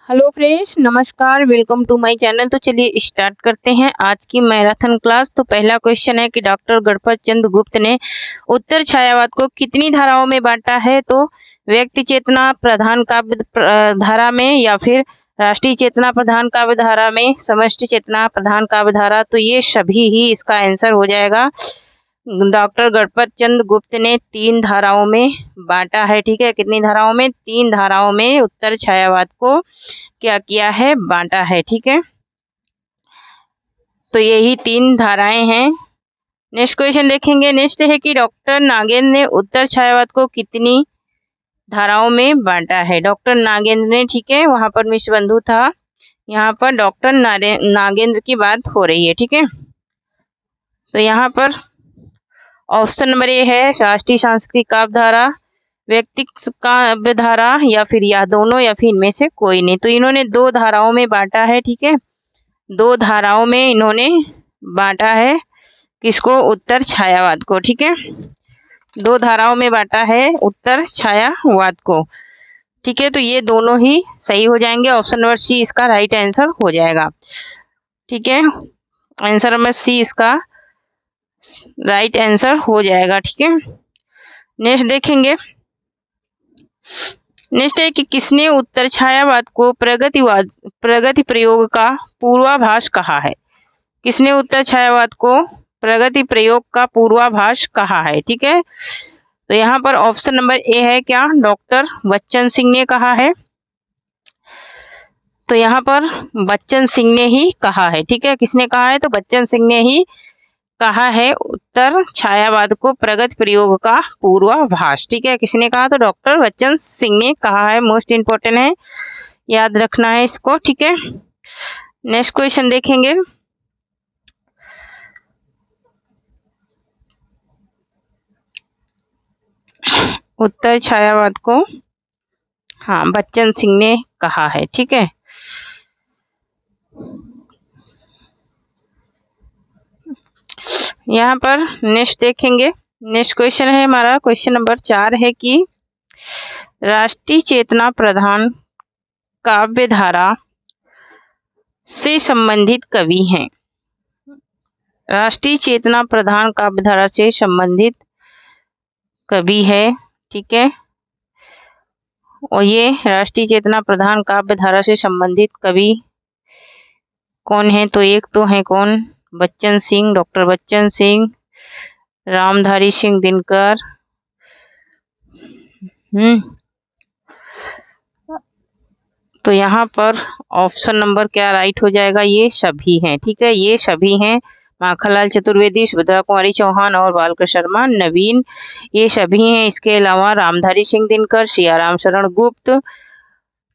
Hello friends, नमस्कार, welcome to my channel. तो चलिए स्टार्ट करते हैं आज की मैराथन क्लास। तो पहला क्वेश्चन है कि डॉक्टर गणपत चंद्र गुप्त ने उत्तर छायावाद को कितनी धाराओं में बांटा है। तो व्यक्ति चेतना प्रधान काव्य धारा में, या फिर राष्ट्रीय चेतना प्रधान काव्य धारा में, समष्टि चेतना प्रधान काव्य धारा। तो ये सभी ही इसका आंसर हो जाएगा। डॉक्टर गणपत चंद्र गुप्त ने 3 धाराओं में बांटा है। ठीक है, कितनी धाराओं में? 3 धाराओं में उत्तर छायावाद को क्या किया है? बांटा है। ठीक है, तो यही 3 धाराएं हैं। नेक्स्ट क्वेश्चन देखेंगे। नेक्स्ट है कि डॉक्टर नागेंद्र ने उत्तर छायावाद को कितनी धाराओं में बांटा है। डॉक्टर नागेंद्र ने, ठीक है, वहां पर मिश्र बंधु था, यहाँ पर डॉक्टर नागेंद्र की बात हो रही है। ठीक है, तो यहाँ पर ऑप्शन नंबर ए है राष्ट्रीय सांस्कृतिक काव्य धारा, व्यक्ति काव्य धारा, या फिर या दोनों, या फिर इनमें से कोई नहीं। तो इन्होंने 2 धाराओं में बांटा है। ठीक है, 2 धाराओं में इन्होंने बांटा है। किसको? उत्तर छायावाद को। ठीक है, 2 धाराओं में बांटा है उत्तर छायावाद को। ठीक है, तो ये दोनों ही सही हो जाएंगे। ऑप्शन नंबर सी इसका राइट आंसर हो जाएगा। ठीक है, आंसर नंबर सी इसका राइट आंसर हो जाएगा। ठीक है, नेक्स्ट देखेंगे। नेक्स्ट है कि किसने उत्तर छायावाद को प्रगति प्रयोग का पूर्वाभास कहा है। किसने उत्तर छायावाद को प्रगति प्रयोग का पूर्वाभास कहा है। ठीक है, तो यहाँ पर ऑप्शन नंबर ए है क्या? डॉक्टर बच्चन सिंह ने कहा है। तो यहाँ पर बच्चन सिंह ने ही कहा है। ठीक है, किसने कहा है? तो बच्चन सिंह ने ही कहा है उत्तर छायावाद को प्रगति प्रयोग का पूर्वाभास। ठीक है, किसने कहा? तो डॉक्टर बच्चन सिंह ने कहा है। मोस्ट इंपोर्टेंट है, याद रखना है इसको। ठीक है, नेक्स्ट क्वेश्चन देखेंगे। उत्तर छायावाद को, हाँ, बच्चन सिंह ने कहा है। ठीक है, यहाँ पर नेक्स्ट देखेंगे। नेक्स्ट क्वेश्चन है हमारा क्वेश्चन नंबर 4 है कि राष्ट्रीय चेतना प्रधान काव्य धारा से संबंधित कवि हैं। राष्ट्रीय चेतना प्रधान काव्य धारा से संबंधित कवि है। ठीक है, और ये राष्ट्रीय चेतना प्रधान काव्य धारा से संबंधित कवि कौन है? तो एक तो है कौन? बच्चन सिंह, डॉक्टर बच्चन सिंह, रामधारी सिंह दिनकर। तो यहाँ पर ऑप्शन नंबर क्या राइट हो जाएगा? ये सभी हैं। ठीक है, ये सभी हैं। माखनलाल चतुर्वेदी, सुभद्रा कुमारी चौहान और बालकृष्ण शर्मा नवीन, ये सभी हैं। इसके अलावा रामधारी सिंह दिनकर, सियाराम शरण गुप्त।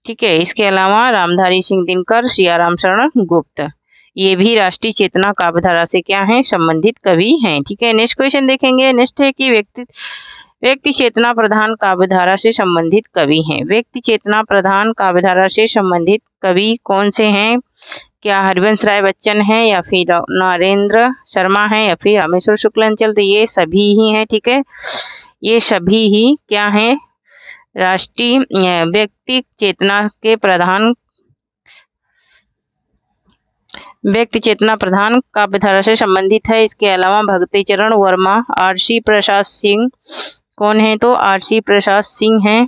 ठीक है, इसके अलावा रामधारी सिंह दिनकर, सियाराम शरण गुप्त, ये भी राष्ट्रीय चेतना काव्य धारा से क्या है? संबंधित कवि हैं। ठीक है, नेक्स्ट क्वेश्चन देखेंगे। नेक्स्ट है कि व्यक्ति चेतना प्रधान काव्य धारा से संबंधित कवि हैं। व्यक्ति चेतना प्रधान काव्य धारा से संबंधित कवि कौन से हैं? क्या हरिवंश राय बच्चन है, या फिर नरेंद्र शर्मा है, या फिर रामेश्वर शुक्लांचल? तो ये सभी ही हैं। ठीक है, ये सभी ही क्या हैं? राष्ट्रीय व्यक्ति चेतना के प्रधान व्यक्ति चेतना प्रधान काव्य धारा से संबंधित है। इसके अलावा भक्ति चरण वर्मा, आरसी प्रसाद सिंह, कौन है? तो आरसी प्रसाद सिंह हैं।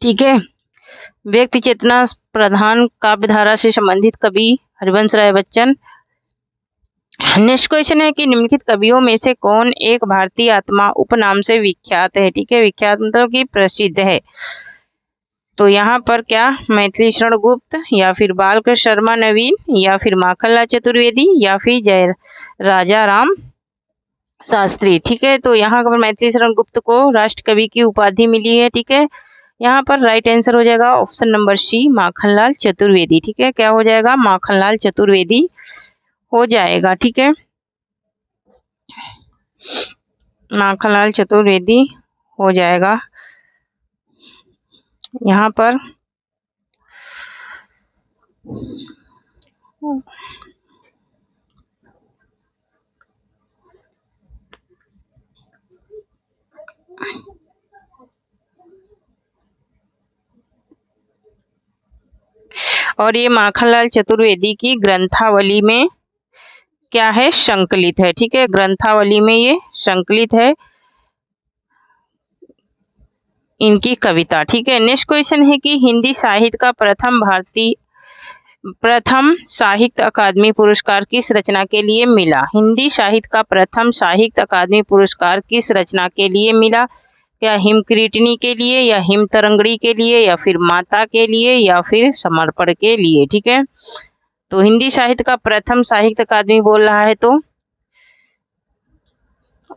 ठीक है, व्यक्ति चेतना प्रधान काव्य धारा से संबंधित कवि हरिवंश राय बच्चन। नेक्स्ट क्वेश्चन है कि निम्नलिखित कवियों में से कौन एक भारतीय आत्मा उपनाम से विख्यात है। ठीक है, विख्यात मतलब कि प्रसिद्ध है। तो यहाँ पर क्या? मैथिली शरण गुप्त, या फिर बालकृष्ण शर्मा नवीन, या फिर माखनलाल चतुर्वेदी, या फिर जय राजा राम शास्त्री। ठीक है, तो यहाँ पर मैथिली शरण गुप्त को राष्ट्र कवि की उपाधि मिली है। ठीक है, यहाँ पर राइट आंसर हो जाएगा option number C, Makhanlal Chaturvedi. ठीक है, क्या हो जाएगा? माखनलाल चतुर्वेदी हो जाएगा। ठीक है, माखनलाल चतुर्वेदी हो जाएगा। यहाँ पर और ये माखनलाल चतुर्वेदी की ग्रंथावली में क्या है, संकलित है। ठीक है, ग्रंथावली में ये संकलित है इनकी कविता। ठीक है, नेक्स्ट क्वेश्चन है कि हिंदी साहित्य का प्रथम साहित्य अकादमी पुरस्कार किस रचना के लिए मिला। हिंदी साहित्य का प्रथम साहित्य अकादमी पुरस्कार किस रचना के लिए मिला। क्या हिमक्रीटनी के लिए, या हिमतरंगड़ी के लिए, या फिर माता के लिए, या फिर समर्पण के लिए। ठीक है, तो हिंदी साहित्य का प्रथम साहित्य अकादमी बोल रहा है तो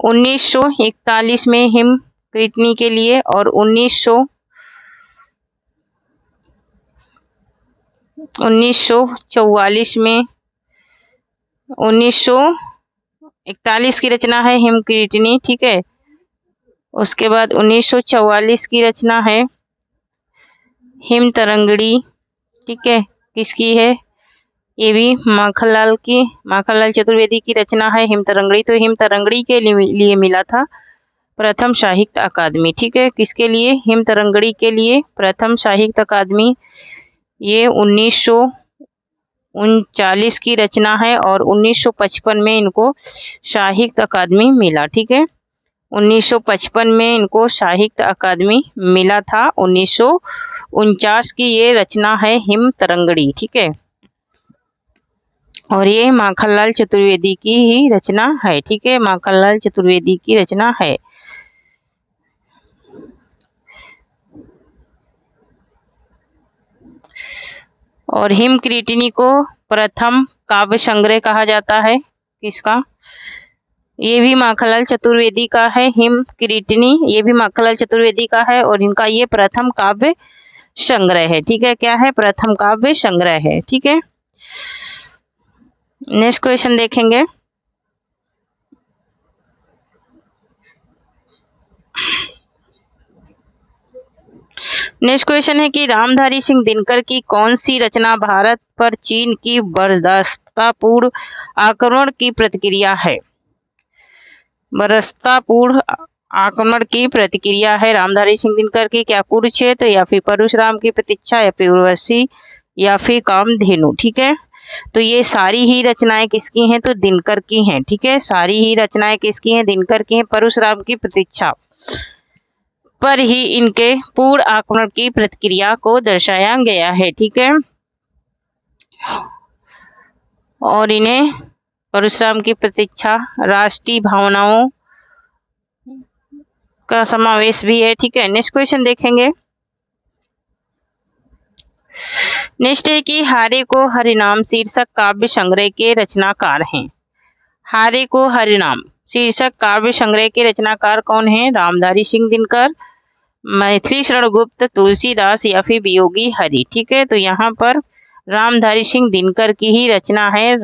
1941 में हिमक्रीटनी के लिए, और 1944 में 1941 की रचना है हिमक्रीटनी। ठीक है, उसके बाद 1944 की रचना है हिमतरंगड़ी। ठीक है, किसकी है, ये भी माखनलाल चतुर्वेदी की रचना है हिमतरंगड़ी। तो हिमतरंगड़ी के लिए मिला था प्रथम साहित्य अकादमी। ठीक है, किसके लिए, हिमतरंगड़ी के लिए प्रथम साहित्य अकादमी। ये 1939 की रचना है और 1955 में इनको साहित्य अकादमी मिला। ठीक है, 1955 में इनको साहित्य अकादमी मिला था। 1949 की ये रचना है हिमतरंगड़ी। ठीक है, और ये माखनलाल चतुर्वेदी की ही रचना है। ठीक है, माखनलाल चतुर्वेदी की रचना है। और हिमक्रीटनी को प्रथम काव्य संग्रह कहा जाता है किसका, ये भी माखनलाल चतुर्वेदी का है। हिमक्रीटनी ये भी माखनलाल चतुर्वेदी का है और इनका ये प्रथम काव्य संग्रह है। ठीक है, क्या है, प्रथम काव्य संग्रह है। ठीक है, नेक्स्ट क्वेश्चन देखेंगे। नेक्स्ट क्वेश्चन है कि रामधारी सिंह दिनकर की कौन सी रचना भारत पर चीन की बर्बरतापूर्ण आक्रमण की प्रतिक्रिया है। बर्बरतापूर्ण आक्रमण की प्रतिक्रिया है रामधारी सिंह दिनकर की। क्या कुरुक्षेत्र, या फिर परशुराम की प्रतीक्षा, या फिर उर्वशी, या फिर कामधेनु। ठीक है, तो ये सारी ही रचनाएं किसकी हैं, तो दिनकर की हैं। ठीक है, सारी ही रचनाएं किसकी हैं, दिनकर की हैं। परशुराम की प्रतीक्षा पर ही इनके पूर्ण आक्रमण की प्रतिक्रिया को दर्शाया गया है। ठीक है, और इन्हें परशुराम की प्रतीक्षा राष्ट्रीय भावनाओं का समावेश भी है। ठीक है, नेक्स्ट क्वेश्चन देखेंगे। नेक्स्ट है कि हारे को हरिनाम शीर्षक काव्य संग्रह के रचनाकार हैं। हारे को हरिनाम शीर्षक काव्य संग्रह के रचनाकार कौन है, रामधारी सिंह दिनकर, मैथिली शरण गुप्त, तुलसीदास, या फिर वियोगी हरि। ठीक है, तो यहाँ पर रामधारी सिंह दिनकर की ही रचना है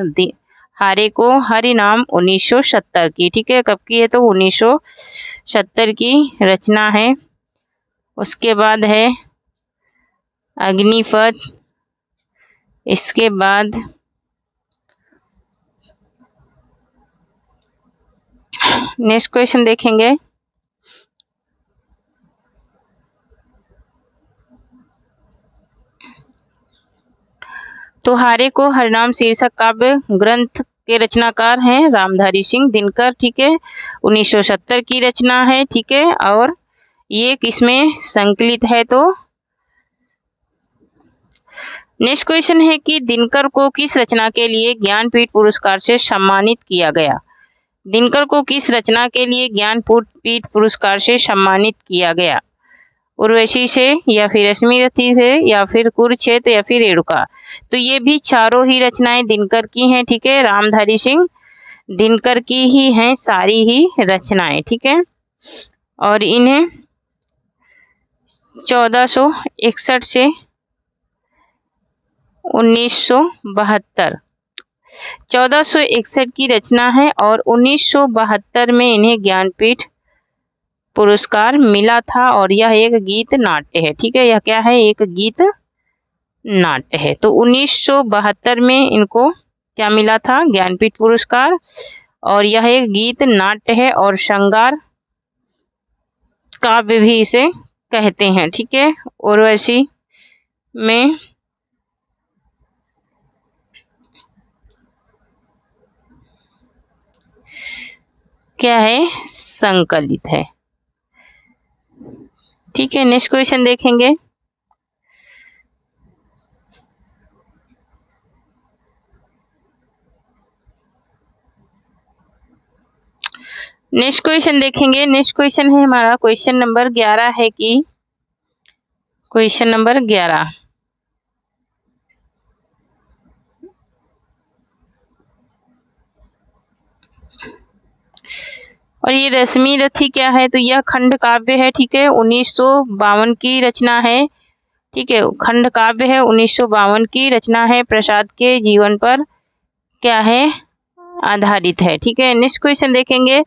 हारे को हरिनाम 1970 की। ठीक है, कब की है, तो 1970 की रचना है। उसके बाद है अग्निपथ, इसके बाद नेक्स्ट क्वेश्चन देखेंगे। तो हारे को हरिनाम शीर्षक काव्य ग्रंथ के रचनाकार हैं रामधारी सिंह दिनकर। ठीक है, 1970 की रचना है। ठीक है, और ये किसमें संकलित है, तो नेक्स्ट क्वेश्चन है कि दिनकर को किस रचना के लिए ज्ञानपीठ पुरस्कार से सम्मानित किया गया। दिनकर को किस रचना के लिए ज्ञानपीठ पुरस्कार से सम्मानित किया गया, उर्वशी से, या फिर रश्मिरथी से, या फिर कुरुक्षेत्र, या फिर रेणुका। तो ये भी चारों ही रचनाएं दिनकर की हैं। ठीक है, रामधारी सिंह दिनकर की ही हैं सारी ही रचनाएं। ठीक है, और इन्हें 1461 से 1972 1461 की रचना है और 1972 में इन्हें ज्ञानपीठ पुरस्कार मिला था और यह एक गीत नाट्य है। ठीक है, यह क्या है, एक गीत नाट्य है। तो 1972 में इनको क्या मिला था, ज्ञानपीठ पुरस्कार, और यह एक गीत नाट्य है और श्रृंगार काव्य भी इसे कहते हैं। ठीक है, उर्वशी में क्या है, संकलित है। ठीक है, नेक्स्ट क्वेश्चन देखेंगे। नेक्स्ट क्वेश्चन देखेंगे। नेक्स्ट क्वेश्चन है हमारा क्वेश्चन नंबर 11 है कि क्वेश्चन नंबर 11 और ये रश्मि रथी क्या है, तो यह खंड काव्य है। ठीक है, 1952 की रचना है। ठीक है, खंड काव्य है, 1952 की रचना है, प्रसाद के जीवन पर क्या है, आधारित है। ठीक है, नेक्स्ट क्वेश्चन देखेंगे।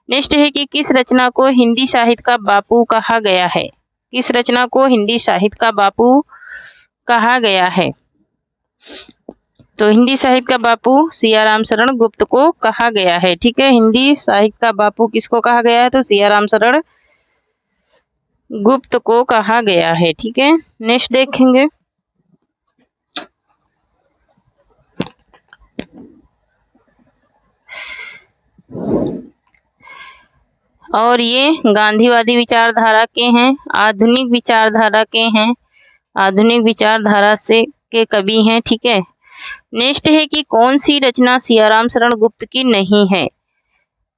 नेक्स्ट है कि किस रचना को हिंदी साहित्य का बापू कहा गया है। किस रचना को हिंदी साहित्य का बापू कहा गया है, तो हिंदी साहित्य का बापू सियाराम शरण गुप्त को कहा गया है। ठीक है, हिंदी साहित्य का बापू किसको कहा गया है, तो सियाराम शरण गुप्त को कहा गया है। ठीक है, नेक्स्ट देखेंगे। और ये गांधीवादी विचारधारा के हैं, आधुनिक विचारधारा के हैं, आधुनिक विचारधारा से के कवि हैं। ठीक है, नेक्स्ट है कि कौन सी रचना सियाराम शरण गुप्त की नहीं है।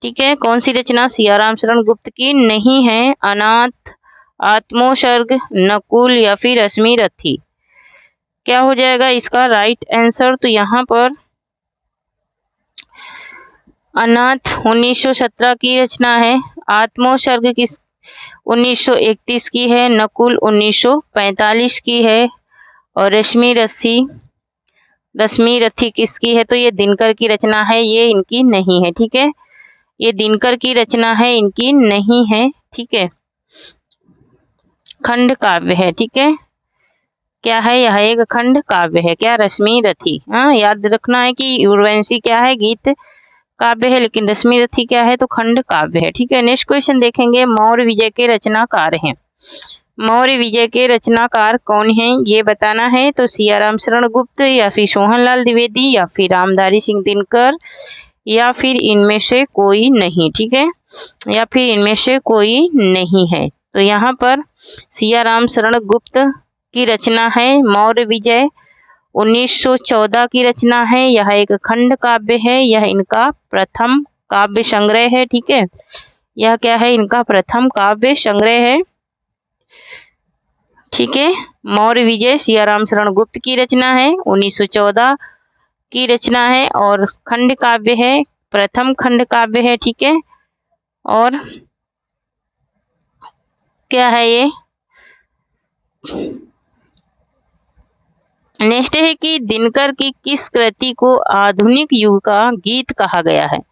ठीक है, कौन सी रचना सियाराम शरण गुप्त की नहीं है, अनाथ, आत्मोसर्ग, नकुल या फिर रश्मि रथी। क्या हो जाएगा इसका राइट आंसर, तो यहाँ पर अनाथ 1917 की रचना है, आत्मोसर्ग किस 1931 की है, नकुल 1945 की है, और रश्मि रथी किसकी है, तो ये दिनकर की रचना है, ये इनकी नहीं है। ठीक है, ये दिनकर की रचना है, इनकी नहीं है। ठीक है, खंड काव्य है। ठीक है, क्या है, यह एक खंड काव्य है। क्या, रश्मि रथी। हाँ, याद रखना है कि उर्वशी क्या है, गीत काव्य है, लेकिन रश्मि रथी क्या है, तो खंड काव्य है। ठीक है, नेक्स्ट क्वेश्चन देखेंगे। मौर्य विजय के रचनाकार हैं। मौर्य विजय के रचनाकार कौन हैं, ये बताना है, तो सियाराम शरण गुप्त या फिर सोहनलाल द्विवेदी या फिर रामधारी सिंह दिनकर या फिर इनमें से कोई नहीं। ठीक है, या फिर इनमें से कोई नहीं है, तो यहाँ पर सियाराम शरण गुप्त की रचना है मौर्य विजय, 1914 की रचना है। यह एक खंड काव्य है, यह इनका प्रथम काव्य संग्रह है। ठीक है, यह क्या है, इनका प्रथम काव्य संग्रह है। ठीक है, मौर्य विजय सियाराम शरण गुप्त की रचना है, 1914 की रचना है और खंड काव्य है, प्रथम खंड काव्य है। ठीक है, और क्या है ये, नेक्स्ट है कि दिनकर की किस कृति को आधुनिक युग का गीत कहा गया है।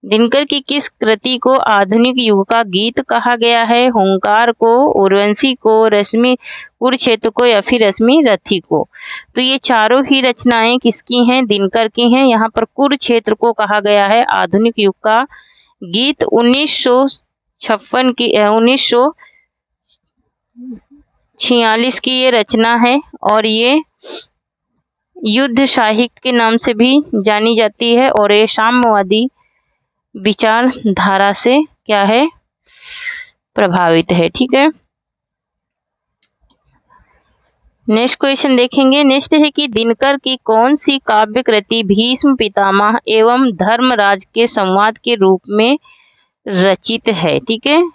दिनकर की किस कृति को आधुनिक युग का गीत कहा गया है, हुंकार को, उर्वशी को, रश्मि कुरुक्षेत्र को या फिर रश्मि रथी को। तो ये चारों ही रचनाएं किसकी हैं, दिनकर की हैं। यहाँ पर कुरुक्षेत्र को कहा गया है आधुनिक युग का गीत, 1956 की 1946 की ये रचना है और ये युद्ध साहित्य के नाम से भी जानी जाती है और ये साम्यवादी विचारधारा से क्या है, प्रभावित है। ठीक है, नेक्स्ट क्वेश्चन देखेंगे। नेक्स्ट है कि दिनकर की कौन सी काव्य कृति भीष्म पितामह एवं धर्मराज के संवाद के रूप में रचित है। ठीक है,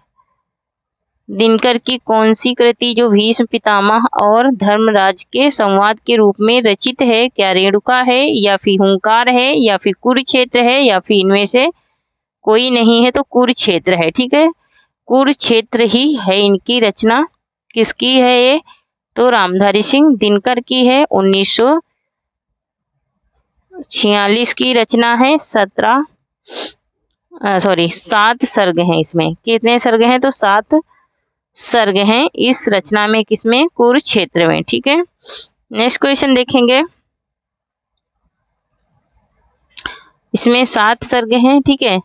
दिनकर की कौन सी कृति जो भीष्म पितामह और धर्मराज के संवाद के रूप में रचित है, क्या रेणुका है या फिर हुंकार है या फिर कुरुक्षेत्र है या फिर इनमें से कोई नहीं है, तो कुरुक्षेत्र है। ठीक है, कुरुक्षेत्र ही है इनकी रचना। किसकी है ये, तो रामधारी सिंह दिनकर की है, 1946 की रचना है। 7 सर्ग हैं इसमें। कितने सर्ग हैं, तो 7 सर्ग हैं इस रचना में, किसमें, कुरुक्षेत्र में। ठीक है, नेक्स्ट क्वेश्चन देखेंगे। इसमें 7 सर्ग हैं। ठीक है,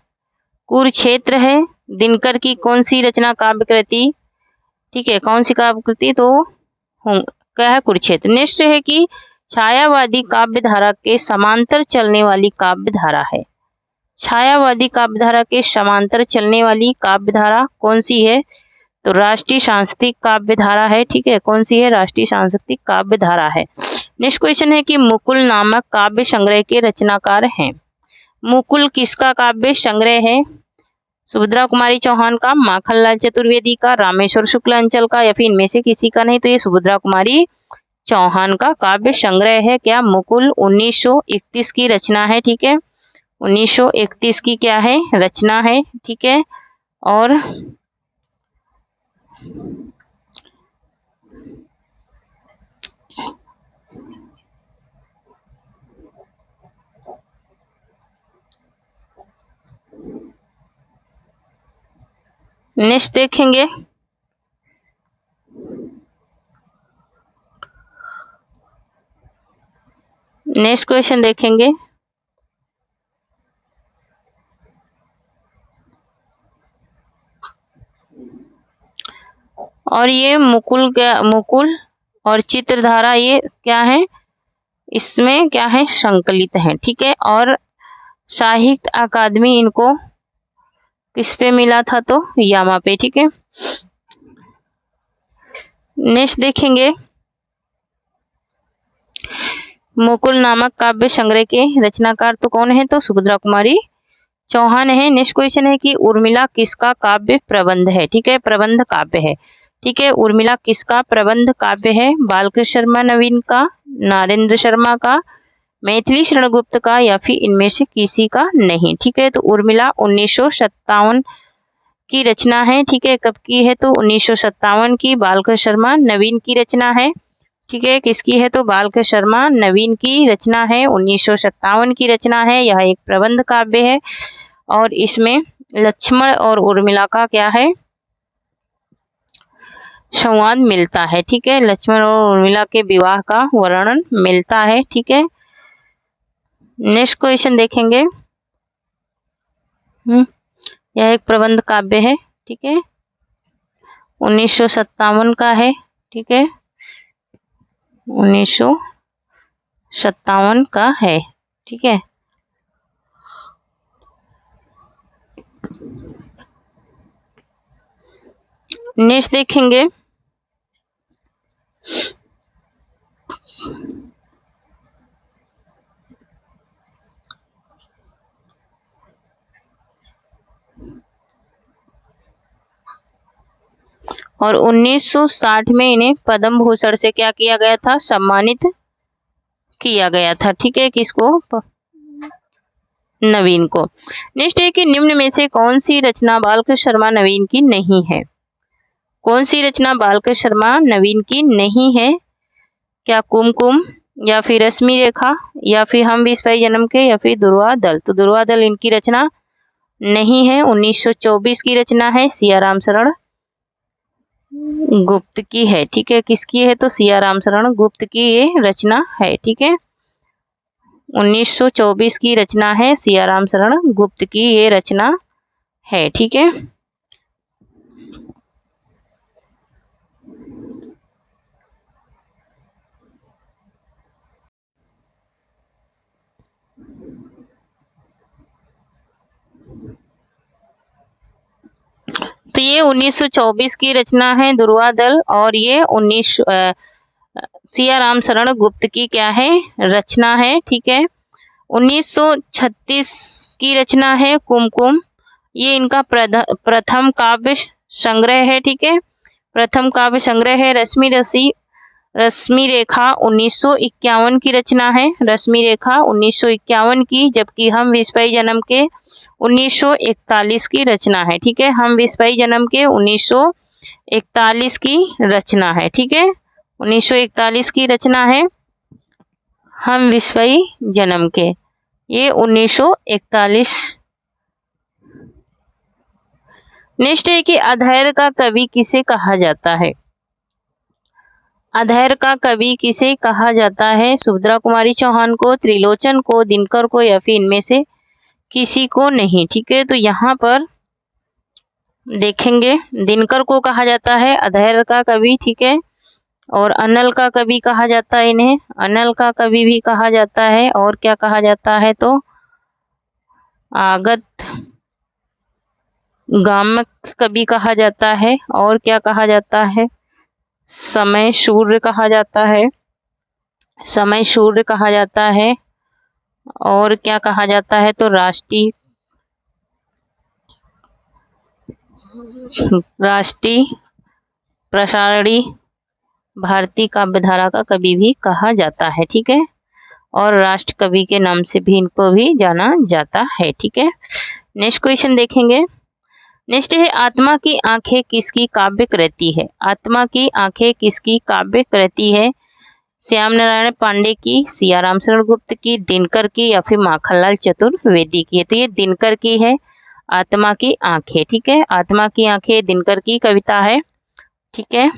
कुरुक्षेत्र है, दिनकर की कौन सी रचना काव्य कृति, ठीक है, कौन सी काव्य कृति, तो क्या है, कुरुक्षेत्र। नेक्स्ट है कि छायावादी काव्य धारा के समांतर चलने वाली काव्य धारा है। छायावादी काव्यधारा के समांतर चलने वाली काव्यधारा कौन सी है? तो राष्ट्रीय सांस्कृतिक काव्यधारा है। ठीक है, कौन सी है? राष्ट्रीय सांस्कृतिक काव्यधारा है। नेक्स्ट क्वेश्चन है कि मुकुल नामक काव्य संग्रह के रचनाकार हैं। मुकुल किसका काव्य संग्रह है? सुभद्रा कुमारी चौहान का, माखनलाल चतुर्वेदी का, रामेश्वर शुक्लांचल का, या फिर इनमें से किसी का? नहीं, तो ये सुभद्रा कुमारी चौहान का काव्य संग्रह है। क्या? मुकुल 1931 की रचना है। ठीक है, 1931 की क्या है? रचना है। ठीक है, और नेक्स्ट देखेंगे नेक्स्ट क्वेश्चन देखेंगे। और ये मुकुल और चित्रधारा ये क्या है? इसमें क्या है? संकलित है। ठीक है, और साहित्य अकादमी इनको किस पे मिला था? तो यामा पे। ठीक है, नेक्स्ट देखेंगे मुकुल नामक काव्य संग्रह के रचनाकार तो कौन है? तो सुभद्रा कुमारी चौहान है। नेक्स्ट क्वेश्चन है कि उर्मिला किसका काव्य प्रबंध है? ठीक है, प्रबंध काव्य है। ठीक है, उर्मिला किसका प्रबंध काव्य है? बालकृष्ण शर्मा नवीन का, नरेंद्र शर्मा का, मैथिली शरण गुप्त का, या फिर इनमें से किसी का नहीं? ठीक है, तो उर्मिला 1957 की रचना है। ठीक है, कब की है? तो 1957 की। बालकृष्ण शर्मा नवीन की रचना है। ठीक है, किसकी है? तो बालकृष्ण शर्मा नवीन की रचना है, 1957 की रचना है। यह एक प्रबंध काव्य है और इसमें लक्ष्मण और उर्मिला का क्या है? संवाद मिलता है। ठीक है, लक्ष्मण और उर्मिला के विवाह का वर्णन मिलता है। ठीक है, नेक्स्ट क्वेश्चन देखेंगे। यह एक प्रबंध काव्य है। ठीक है, 1957 का है। ठीक है, 1957 का है। ठीक है, नेक्स्ट देखेंगे और 1960 में इन्हें पद्म भूषण से क्या किया गया था? सम्मानित किया गया था। ठीक है, किसको? नवीन को। नेक्स्ट है कि निम्न में से कौन सी रचना बालकृष्ण शर्मा नवीन की नहीं है? कौन सी रचना बालकृष्ण शर्मा नवीन की नहीं है? क्या कुमकुम, या फिर रश्मि रेखा, या फिर हम विश्व जन्म के, या फिर दुर्वा दल? तो दुर्वा दल इनकी रचना नहीं है, 1924 की रचना है, सियाराम शरण गुप्त की है। ठीक है, किसकी है? तो सियाराम शरण गुप्त की ये रचना है। ठीक है, 1924 की रचना है, सियाराम शरण गुप्त की ये रचना है। ठीक है, तो ये 1924 की रचना है दुर्वा दल, और ये सियाराम शरण गुप्त की क्या है? रचना है। ठीक है, 1936 की रचना है कुमकुम, ये इनका प्रथम काव्य संग्रह है। ठीक है, प्रथम काव्य संग्रह है। रश्मि रेखा 1951 की रचना है, रश्मि रेखा 1951 की, जबकि हम विश्व जन्म के 1941 की रचना है। ठीक है, हम विश्व जन्म के 1941 की रचना है। ठीक है, 1941 की रचना है हम विश्व जन्म के, ये 1941। नेक्स्ट है कि अधैर्य का कवि किसे कहा जाता है? अधैर्य का कवि किसे कहा जाता है? सुभद्रा कुमारी चौहान को, त्रिलोचन को, दिनकर को, या फिर इनमें से किसी को नहीं? ठीक है, तो यहाँ पर देखेंगे दिनकर को कहा जाता है अधैर्य का कवि। ठीक है, और अनल का कवि कहा जाता है, इन्हें अनल का कवि भी कहा जाता है, और क्या कहा जाता है? तो आगत गामक कवि कहा जाता है, और क्या कहा जाता है, समय शूर कहा जाता है, समय शूर कहा जाता है, और क्या कहा जाता है, तो राष्ट्रीय प्रसारणी भारतीय काव्यधारा का कवि भी कहा जाता है। ठीक है, और राष्ट्र कवि के नाम से भी इनको भी जाना जाता है। ठीक है, नेक्स्ट क्वेश्चन देखेंगे। नेक्स्ट है, आत्मा की आंखें किसकी काव्य कृति है? आत्मा की आंखें किसकी काव्य कृति है? श्याम नारायण पांडे की, सिया राम शरण गुप्त की, दिनकर की, या फिर माखनलाल चतुर्वेदी की है? तो ये दिनकर की है, आत्मा की आंखें। ठीक है, आत्मा की आंखें दिनकर की कविता है। ठीक है,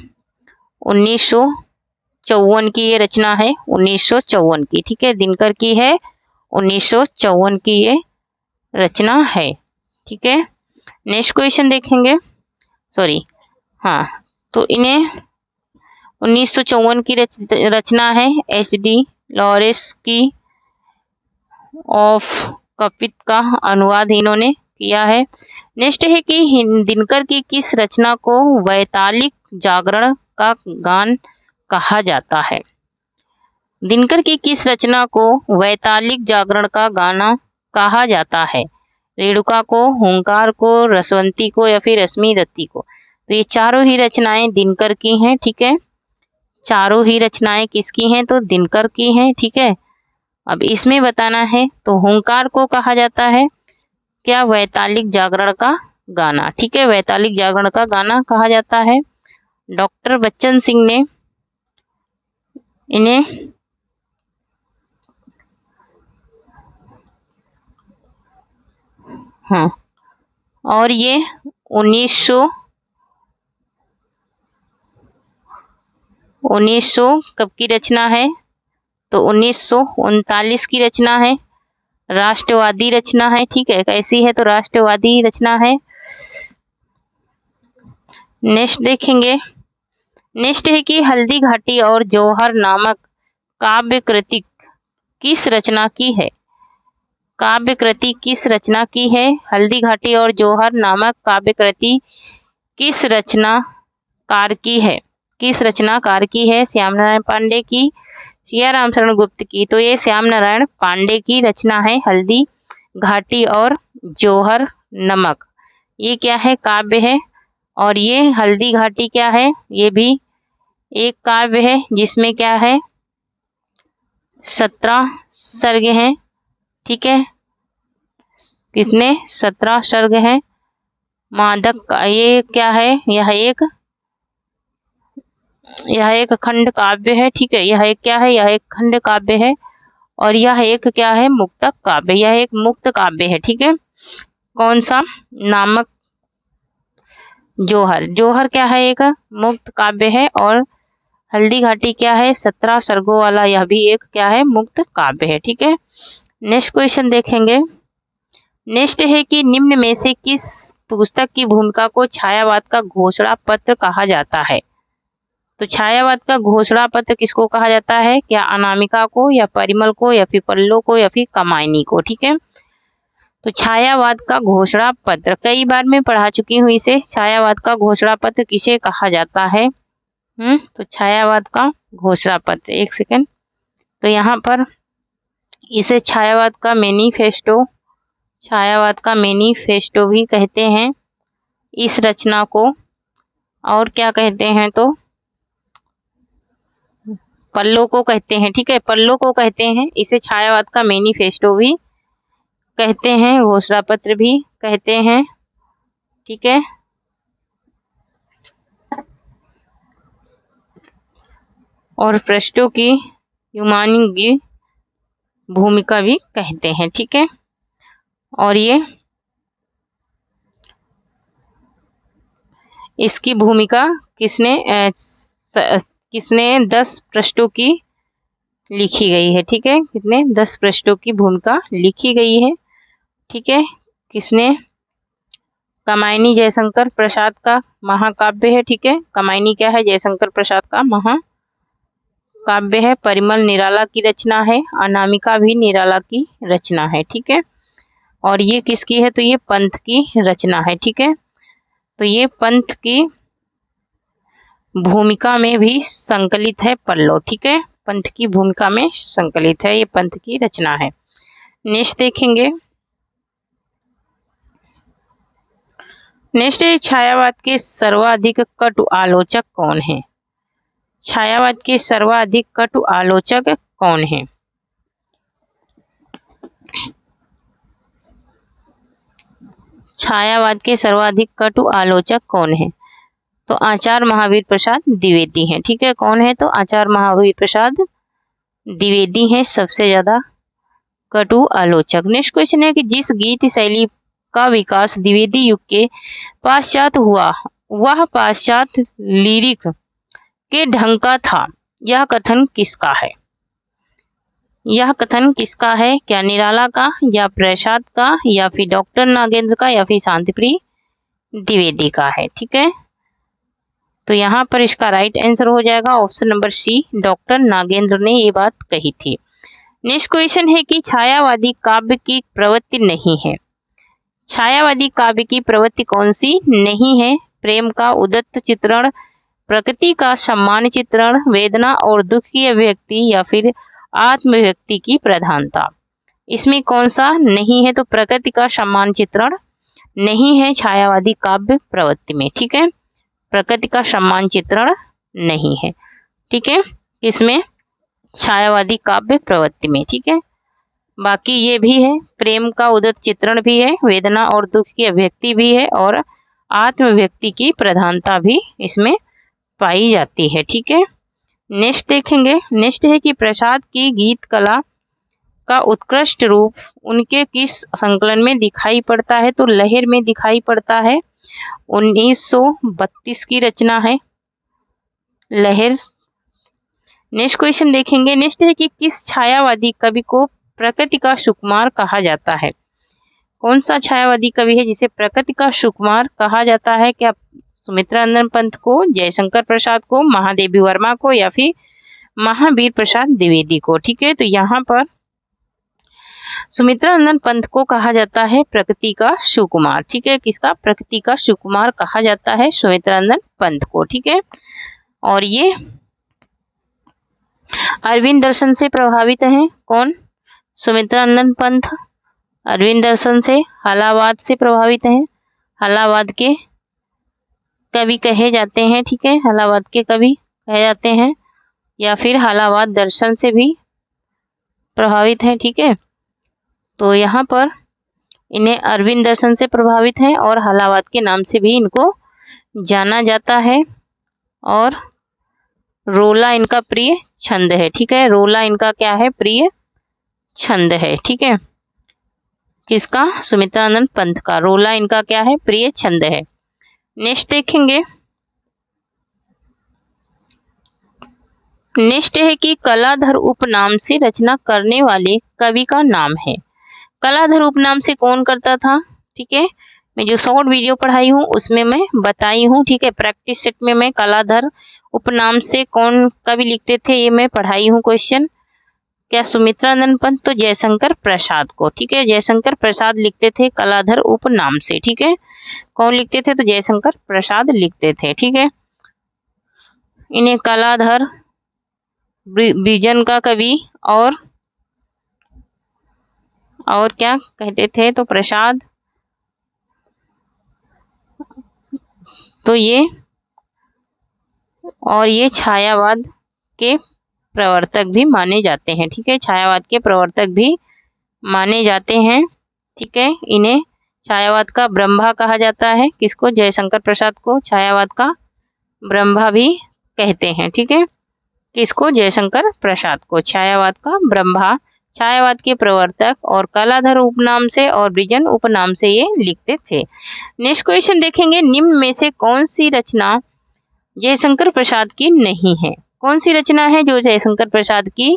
1954 की ये रचना है, 1954 की। ठीक है, दिनकर की है, 1954 की ये रचना है। ठीक है, नेक्स्ट क्वेश्चन देखेंगे। सॉरी, हाँ, तो इन्हें 1954 की रचना है, HD लॉरेंस की ऑफ कपित का अनुवाद इन्होंने किया है। नेक्स्ट है कि दिनकर की किस रचना को वैतालिक जागरण का गान कहा जाता है? दिनकर की किस रचना को वैतालिक जागरण का गाना कहा जाता है? रेणुका को, हुंकार को, रसवंती को, या फिर रश्मि दत्ती को? तो ये चारों ही रचनाएं दिनकर की हैं। ठीक है, चारों ही रचनाएं किसकी हैं? तो दिनकर की हैं। ठीक है, अब इसमें बताना है, तो हुंकार को कहा जाता है क्या? वैतालिक जागरण का गाना। ठीक है, वैतालिक जागरण का गाना कहा जाता है। डॉक्टर बच्चन सिंह ने इन्हें हाँ, और ये 1900 कब की रचना है? तो 1939 की रचना है, राष्ट्रवादी रचना है। ठीक है, कैसी है? तो राष्ट्रवादी रचना है। नेक्स्ट देखेंगे। नेक्स्ट है कि हल्दी घाटी और जौहर नामक काव्य कृति किस रचना की है? काव्य कृति किस रचना की है? हल्दी घाटी और जौहर नामक काव्य कृति किस रचनाकार की है? किस रचनाकार की है? श्याम नारायण पांडे की, सिया राम शरण गुप्त की? तो ये श्याम नारायण पांडे की रचना है, हल्दी घाटी और जौहर नमक। ये क्या है? काव्य है। और ये हल्दी घाटी क्या है? ये भी एक काव्य है, जिसमें क्या है? 17 सर्ग हैं। ठीक है, कितने? 17 सर्ग हैं। मादक का ये क्या है? यह एक खंड काव्य है। ठीक है, यह एक क्या है? यह एक खंड काव्य है। और यह एक क्या है? मुक्तक काव्य। यह एक मुक्त काव्य है। ठीक है, कौन सा? नामक जौहर। जौहर क्या है? एक मुक्त काव्य है। और हल्दी घाटी क्या है? 17 सर्गों वाला, यह भी एक क्या है? मुक्त काव्य है। ठीक है, नेक्स्ट क्वेश्चन देखेंगे। नेक्स्ट है कि निम्न में से किस पुस्तक की भूमिका को छायावाद का घोषणा पत्र कहा जाता है? तो छायावाद का घोषणा पत्र किसको कहा जाता है? क्या अनामिका को, या परिमल को, या फिर पल्लो को, या फिर कमायनी को? ठीक है, तो छायावाद का घोषणा पत्र कई बार मैं पढ़ा चुकी हूँ इसे। छायावाद का घोषणा पत्र किसे कहा जाता है? तो छायावाद का घोषणा पत्र, एक सेकेंड, तो यहाँ पर इसे छायावाद का मैनिफेस्टो भी कहते हैं इस रचना को। और क्या कहते हैं? तो पल्लो को कहते हैं। ठीक है, पल्लो को कहते हैं। इसे छायावाद का मैनिफेस्टो भी कहते हैं, घोषणा पत्र भी कहते हैं। ठीक है, और पृष्ठों की युमानी भूमिका भी कहते हैं। ठीक है, और ये इसकी भूमिका किसने 10 पृष्ठों की लिखी गई है? ठीक है, कितने? 10 पृष्ठों की भूमिका लिखी गई है। ठीक है, किसने? कमायनी जयशंकर प्रसाद का महाकाव्य है। ठीक है, कमायनी क्या है? जयशंकर प्रसाद का महाकाव्य है। परिमल निराला की रचना है। अनामिका भी निराला की रचना है। ठीक है, और ये किसकी है, तो ये पंथ की रचना है। ठीक है, तो ये पंथ की भूमिका में भी संकलित है पल्लव। ठीक है, पंथ की भूमिका में संकलित है, ये पंथ की रचना है। नेक्स्ट देखेंगे, नेक्स्ट है छायावाद के सर्वाधिक कटु आलोचक कौन है। छायावाद के सर्वाधिक कटु आलोचक कौन है। छायावाद के सर्वाधिक कटु आलोचक कौन है, तो आचार्य महावीर प्रसाद द्विवेदी हैं। ठीक है, कौन है, तो आचार्य महावीर प्रसाद द्विवेदी हैं सबसे ज्यादा कटु आलोचक। नेक्स्ट क्वेश्चन है कि जिस गीत शैली का विकास द्विवेदी युग के पश्चात हुआ वह पाश्चात्य लिरिक के ढंग का था, यह कथन किसका है। यह कथन किसका है, क्या निराला का या प्रसाद का या फिर डॉक्टर नागेंद्र का या फिर शांतिप्रिय द्विवेदी का है। ठीक है, तो यहाँ पर इसका राइट आंसर हो जाएगा option number C, doctor Nagendra ने ये बात कही थी। नेक्स्ट क्वेश्चन है कि छायावादी काव्य की प्रवृत्ति नहीं है। छायावादी काव्य की प्रवृत्ति कौन सी नहीं है, प्रेम का उदात्त चित्रण, प्रकृति का सम्मान चित्रण, वेदना और दुख की अभिव्यक्ति या फिर आत्मव्यक्ति की प्रधानता। इसमें कौन सा नहीं है, तो प्रकृति का सम्मान चित्रण नहीं है छायावादी काव्य प्रवृत्ति में। ठीक है, प्रकृति का सम्मान चित्रण नहीं है। ठीक है, इसमें छायावादी काव्य प्रवृत्ति में। ठीक है, बाकी ये भी है, प्रेम का उदात्त चित्रण भी है, वेदना और दुख की अभिव्यक्ति भी है और आत्मव्यक्ति की प्रधानता भी इसमें पाई जाती है। ठीक है, नेक्स्ट देखेंगे, नेक्स्ट है कि प्रसाद की गीत कला का उत्कृष्ट रूप उनके किस संकलन में दिखाई पड़ता है, तो लहर में दिखाई पड़ता है। 1932 की रचना है लहर। नेक्स्ट क्वेश्चन देखेंगे, नेक्स्ट है कि किस छायावादी कवि को प्रकृति का सुकुमार कहा जाता है। कौन सा छायावादी कवि है जिसे प्रकृति का सुकुमार कहा जाता है, क्या सुमित्रानंद पंत को, जयशंकर प्रसाद को, महादेवी वर्मा को या फिर महावीर प्रसाद द्विवेदी को। ठीक है, तो यहाँ पर सुमित्रानंद पंत को कहा जाता है प्रकृति का सुकुमार। ठीक है, किसका, प्रकृति का सुकुमार कहा जाता है सुमित्रानंद पंत को। ठीक है, और ये अरविंद दर्शन से प्रभावित हैं। कौन, सुमित्रानंद पंत अरविंद दर्शन से, हलावाद से प्रभावित हैं, हलावाद के कवि कहे जाते हैं। ठीक है, हलावाद के कवि कहे जाते हैं या फिर हलावाद दर्शन से भी प्रभावित हैं। ठीक है, तो यहाँ पर इन्हें अरविंद दर्शन से प्रभावित हैं और हलावाद के नाम से भी इनको जाना जाता है और रोला इनका प्रिय छंद है। ठीक है, रोला इनका क्या है, प्रिय छंद है। ठीक है, किसका, सुमित्रानंद पंत का रोला इनका क्या है, प्रिय छंद है। नेक्स्ट देखेंगे, नेक्स्ट है कि कलाधर उपनाम से रचना करने वाले कवि का नाम है। कलाधर उपनाम से कौन करता था। ठीक है, मैं जो शॉर्ट वीडियो पढ़ाई हूँ उसमें मैं बताई हूँ। ठीक है, प्रैक्टिस सेट में मैं कलाधर उपनाम से कौन कवि लिखते थे ये मैं पढ़ाई हूँ क्वेश्चन। क्या सुमित्रानंद पंत, तो जयशंकर प्रसाद को। ठीक है, जयशंकर प्रसाद लिखते थे कलाधर उपनाम से। ठीक है, कौन लिखते थे, तो जयशंकर प्रसाद लिखते थे। ठीक है, इन्हें कलाधर, विजन का कवि और क्या कहते थे, तो प्रसाद, तो ये और ये छायावाद के प्रवर्तक भी माने जाते हैं। ठीक है, छायावाद के प्रवर्तक भी माने जाते हैं। ठीक है, इन्हें छायावाद का ब्रह्मा कहा जाता है। किसको, जयशंकर प्रसाद को छायावाद का ब्रह्मा भी कहते हैं। ठीक है, किसको, जयशंकर प्रसाद को छायावाद का ब्रह्मा, छायावाद के प्रवर्तक और कलाधर उपनाम से और ब्रिजन उपनाम से ये लिखते थे। नेक्स्ट क्वेश्चन देखेंगे, निम्न में से कौन सी रचना जयशंकर प्रसाद की नहीं है। कौन सी रचना है जो जयशंकर प्रसाद की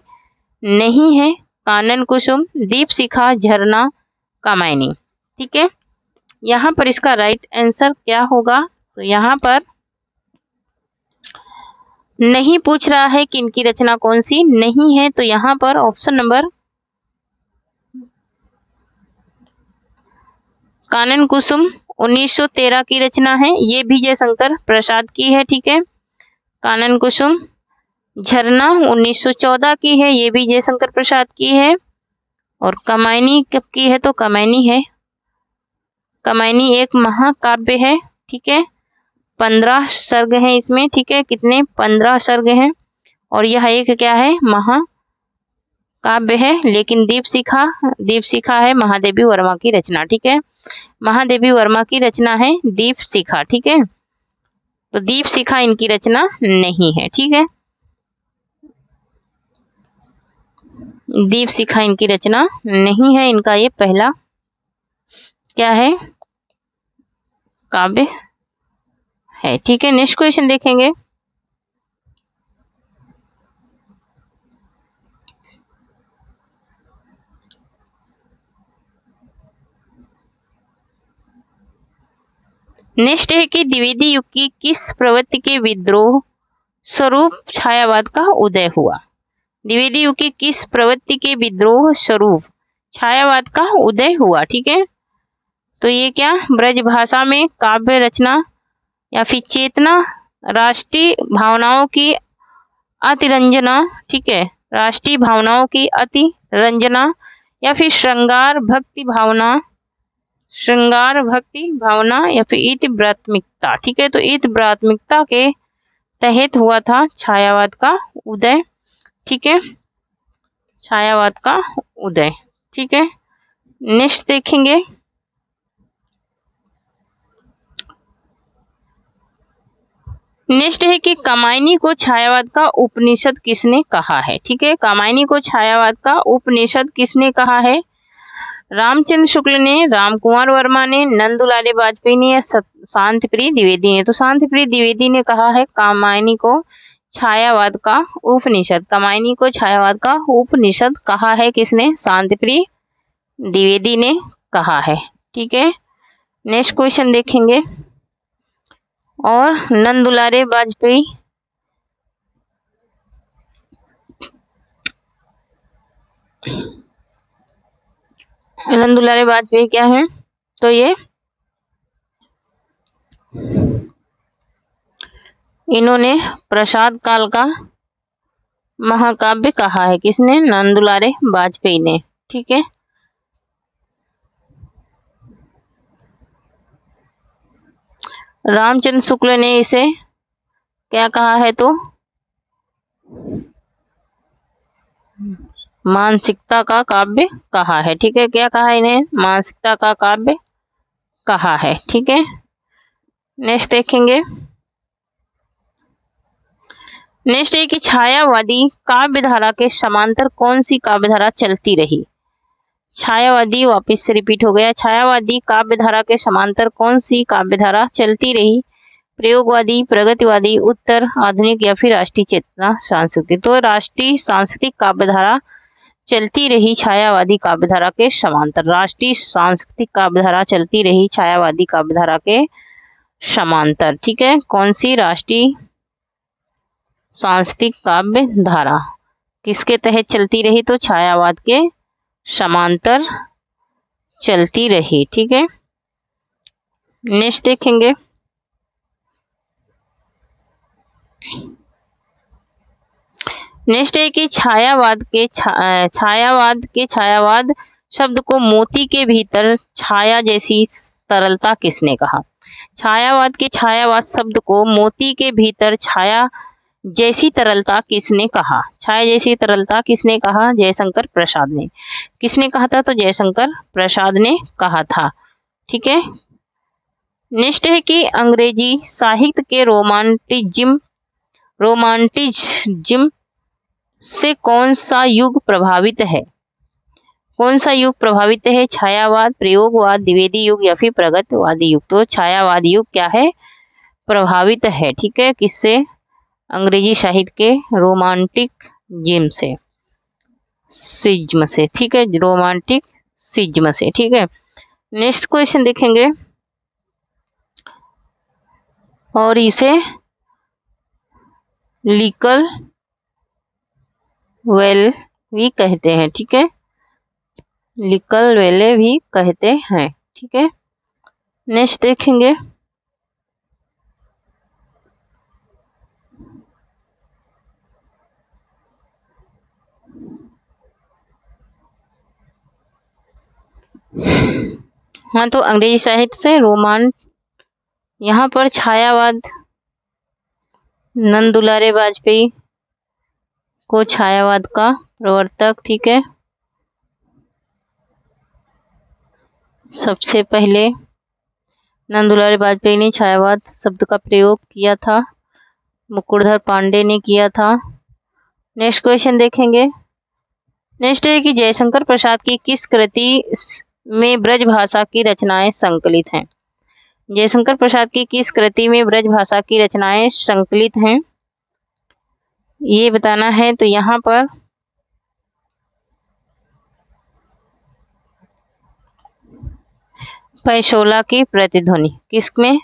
नहीं है, कानन कुसुम, दीप शिखा, झरना, कामायनी। ठीक है, यहाँ पर इसका राइट आंसर क्या होगा, तो यहाँ पर नहीं पूछ रहा है कि इनकी रचना कौन सी नहीं है, तो यहाँ पर ऑप्शन नंबर कानन कुसुम 1913 की रचना है, ये भी जयशंकर प्रसाद की है, ठीक है। कानन कुसुम। झरना 1914 की है, ये भी जयशंकर प्रसाद की है। और कमायनी कब की है, तो कमायनी है, कमायनी एक महाकाव्य है, ठीक है। 15 सर्ग हैं इसमें, ठीक है। कितने? 15 सर्ग हैं। और यह एक क्या है? महाकाव्य है। लेकिन दीपशिखा है महादेवी वर्मा की रचना, ठीक है। महादेवी वर्मा की रचना है दीपशिखा, ठीक है। तो दीपशिखा इनकी रचना नहीं है, ठीक है। दीपशिखा इनकी रचना नहीं है। इनका ये पहला क्या है? काव्य है, ठीक है। नेक्स्ट क्वेश्चन देखेंगे। नेक्स्ट है कि द्विवेदी युग की किस प्रवृत्ति के विद्रोह स्वरूप छायावाद का उदय हुआ? द्विवेदी युग की किस प्रवृत्ति के विद्रोह स्वरूप छायावाद का उदय हुआ, ठीक है। तो ये क्या? ब्रज भाषा में काव्य रचना या फिर चेतना, राष्ट्रीय भावनाओं की अतिरंजना, ठीक है, राष्ट्रीय भावनाओं की अतिरंजना, या फिर श्रृंगार भक्ति भावना, या फिर इतिव्रात्मिकता, ठीक है। तो इतिव्रात्मिकता के तहत हुआ था छायावाद का उदय, ठीक है। छायावाद का उदय, ठीक है। नेक्स्ट देखेंगे। नेक्स्ट है कि कामायनी को छायावाद का उपनिषद किसने कहा है, ठीक है। कामायनी को छायावाद का उपनिषद किसने कहा है? रामचंद्र शुक्ल ने, रामकुमार वर्मा ने, नंदुलारे वाजपेयी ने, या शांतिप्रिय द्विवेदी ने? तो शांतिप्रिय द्विवेदी ने कहा है कामायनी को छायावाद का उपनिषद। कामायनी को छायावाद का उपनिषद कहा है किसने? शांतिप्रिय द्विवेदी ने कहा है, ठीक है। नेक्स्ट क्वेश्चन देखेंगे। और नंदुलारे वाजपेयी क्या है? तो ये इन्होंने प्रसाद काल का महाकाव्य कहा है। किसने? नंदुलारे वाजपेयी ने, ठीक है। रामचंद्र शुक्ल ने इसे क्या कहा है? तो मानसिकता का काव्य कहा है, ठीक है। क्या कहा इन्हें? मानसिकता का काव्य कहा है, ठीक है। नेक्स्ट देखेंगे। नेक्स्ट है कि छायावादी काव्यधारा के समांतर कौन सी काव्यधारा चलती रही? छायावादी, वापस से रिपीट हो गया, छायावादी काव्यधारा के समांतर कौन सी काव्यधारा चलती रही? प्रयोगवादी, प्रगतिवादी, उत्तर आधुनिक, या फिर राष्ट्रीय चेतना सांस्कृतिक? तो राष्ट्रीय सांस्कृतिक काव्यधारा चलती रही छायावादी काव्यधारा के समांतर। राष्ट्रीय सांस्कृतिक काव्यधारा चलती रही छायावादी काव्यधारा के समांतर, ठीक है। कौन सी? राष्ट्रीय सांस्कृतिक काव्यधारा किसके तहत चलती रही? तो छायावाद के समांतर चलती रही, ठीक है। नेक्स्ट देखेंगे। नेक्स्ट है कि छायावाद शब्द को मोती के भीतर छाया जैसी तरलता किसने कहा? छायावाद शब्द को मोती के भीतर छाया जैसी तरलता किसने कहा? छाया जैसी तरलता किसने कहा? जयशंकर प्रसाद ने। किसने कहा था? तो जयशंकर प्रसाद ने कहा था, ठीक है। नेक्स्ट है कि अंग्रेजी साहित्य के रोमांटिज्म से कौन सा युग प्रभावित है? कौन सा युग प्रभावित है? छायावाद, प्रयोगवाद, द्विवेदी युग, या फिर प्रगतिवादी युग? तो छायावाद युग क्या है? प्रभावित है, ठीक है। किससे? अंग्रेजी साहित्य के रोमांटिसिज्म से, ठीक है। रोमांटिसिज्म से, ठीक है। नेक्स्ट क्वेश्चन देखेंगे। और इसे लीकल वेल भी कहते हैं, ठीक है। लीकल वेले भी कहते हैं, ठीक है। नेक्स्ट देखेंगे हाँ, तो अंग्रेजी साहित्य से रोमान, यहाँ पर छायावाद, नंद दुलारे वाजपेयी को छायावाद का प्रवर्तक, ठीक है, सबसे पहले नंद दुलारे वाजपेयी ने छायावाद शब्द का प्रयोग किया था, मुकुटधर पांडे ने किया था। नेक्स्ट क्वेश्चन देखेंगे। नेक्स्ट है कि जयशंकर प्रसाद की किस कृति में ब्रज भाषा की रचनाएं संकलित हैं? जयशंकर प्रसाद की किस कृति में ब्रज भाषा की रचनाएं संकलित हैं, ये बताना है। तो यहाँ पर पैशोला की प्रतिध्वनि, किसमें?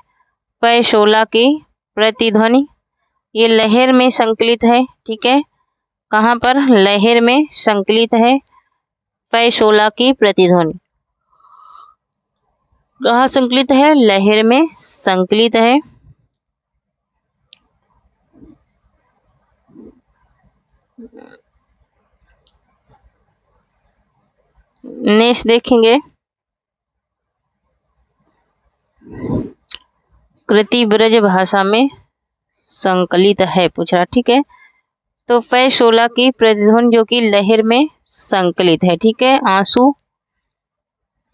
पैशोला की प्रतिध्वनि, ये लहर में संकलित है, ठीक है। कहाँ पर? लहर में संकलित है पैशोला की प्रतिध्वनि। कहाँ संकलित है? लहर में संकलित है। नेक्स्ट देखेंगे कृति ब्रज भाषा में संकलित है पूछ रहा, ठीक है। तो पैशोला की प्रतिध्वनि जो कि लहर में संकलित है, ठीक है। आंसू,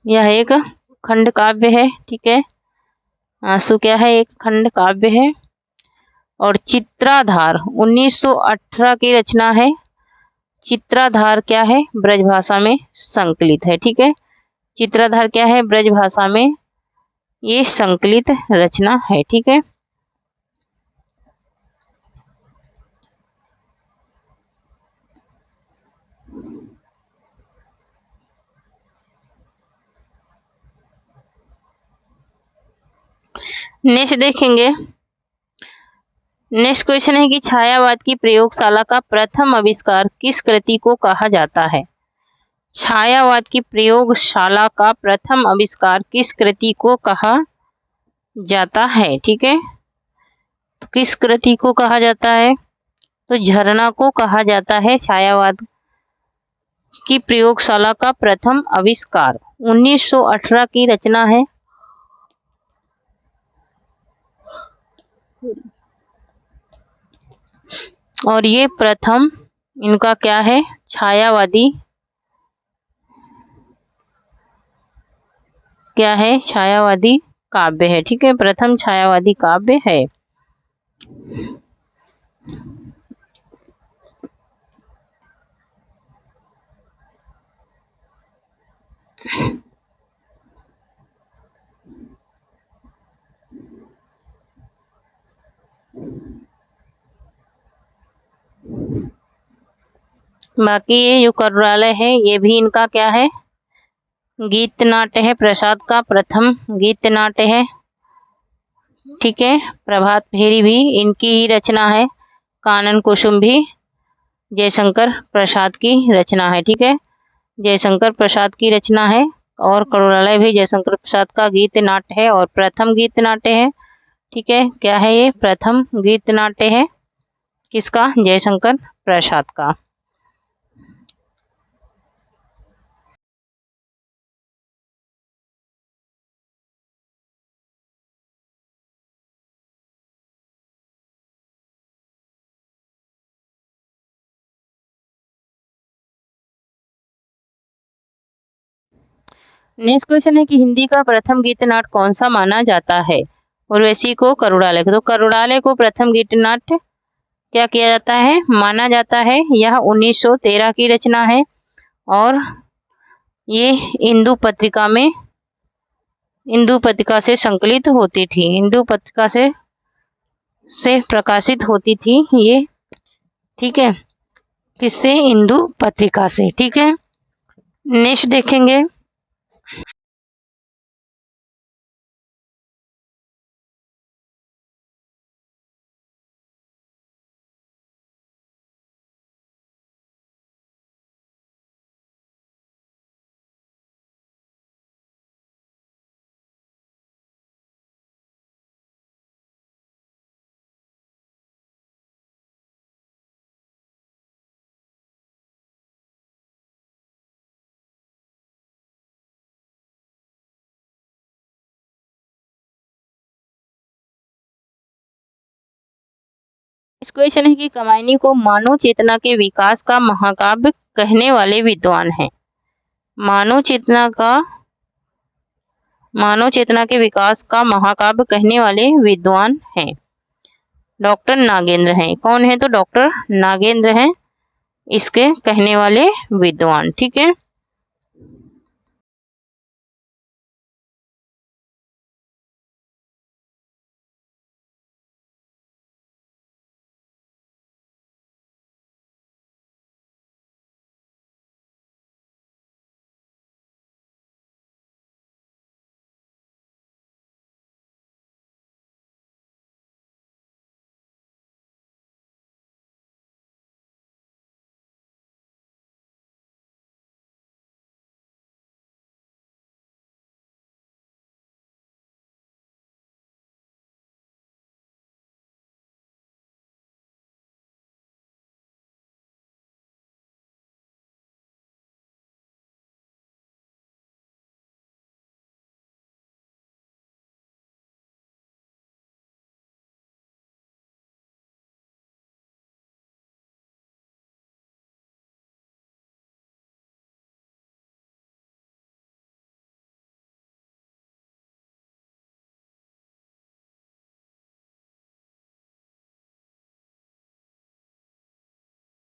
यह एक खंड काव्य है, ठीक है। आंसू क्या है? एक खंड काव्य है। और चित्राधार 1918 की रचना है। चित्राधार क्या है? ब्रजभाषा में संकलित है, ठीक है। चित्राधार क्या है? ब्रजभाषा में ये संकलित रचना है, ठीक है। नेक्स्ट देखेंगे। नेक्स्ट क्वेश्चन है कि छायावाद की प्रयोगशाला का प्रथम आविष्कार किस कृति को कहा जाता है? छायावाद की प्रयोगशाला का प्रथम आविष्कार किस कृति को कहा जाता है, ठीक है। तो किस कृति को कहा जाता है? तो झरना को कहा जाता है छायावाद की प्रयोगशाला का प्रथम आविष्कार। 1918 की रचना है। और ये प्रथम इनका क्या है? छायावादी, क्या है? छायावादी काव्य है, ठीक है। प्रथम छायावादी काव्य है। बाकी ये जो करुणालय है ये भी इनका क्या है? गीत नाट्य है। प्रसाद का प्रथम गीत नाट्य है, ठीक है। प्रभात फेरी भी इनकी ही रचना है। कानन कुसुम भी जयशंकर प्रसाद की रचना है, ठीक है। जयशंकर प्रसाद की रचना है। और करुणालय भी जयशंकर प्रसाद का गीत नाट्य है और प्रथम गीत नाट्य है, ठीक है। क्या है ये? प्रथम गीत नाट्य है। किसका? जयशंकर प्रसाद का। नेक्स्ट क्वेश्चन है कि हिंदी का प्रथम गीत नाट्य कौन सा माना जाता है? उर्वशी को, करुणालय को। तो करुणालय को प्रथम गीत नाट्य क्या किया जाता है? माना जाता है। यह 1913 की रचना है और ये इंदु पत्रिका में, इंदु पत्रिका से संकलित होती थी। इंदु पत्रिका से प्रकाशित होती थी ये, ठीक है। किससे? इंदु पत्रिका से, ठीक है। नेक्स्ट देखेंगे। क्वेश्चन है कि कामायनी को मानव चेतना के विकास का महाकाव्य कहने वाले विद्वान हैं। मानव चेतना के विकास का महाकाव्य कहने वाले विद्वान हैं डॉक्टर नागेंद्र हैं। कौन है? तो डॉक्टर नागेंद्र हैं इसके कहने वाले विद्वान। ठीक है।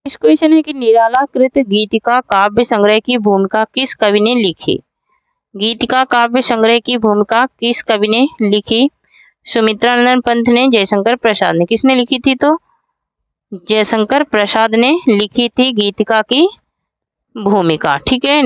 इस क्वेश्चन है कि निरालाकृत गीतिका काव्य संग्रह की भूमिका किस कवि ने लिखी? गीतिका काव्य संग्रह की भूमिका किस कवि ने लिखी? सुमित्रानंद पंत ने, जयशंकर प्रसाद ने। किसने लिखी थी? तो जयशंकर प्रसाद ने लिखी थी गीतिका की भूमिका। ठीक है।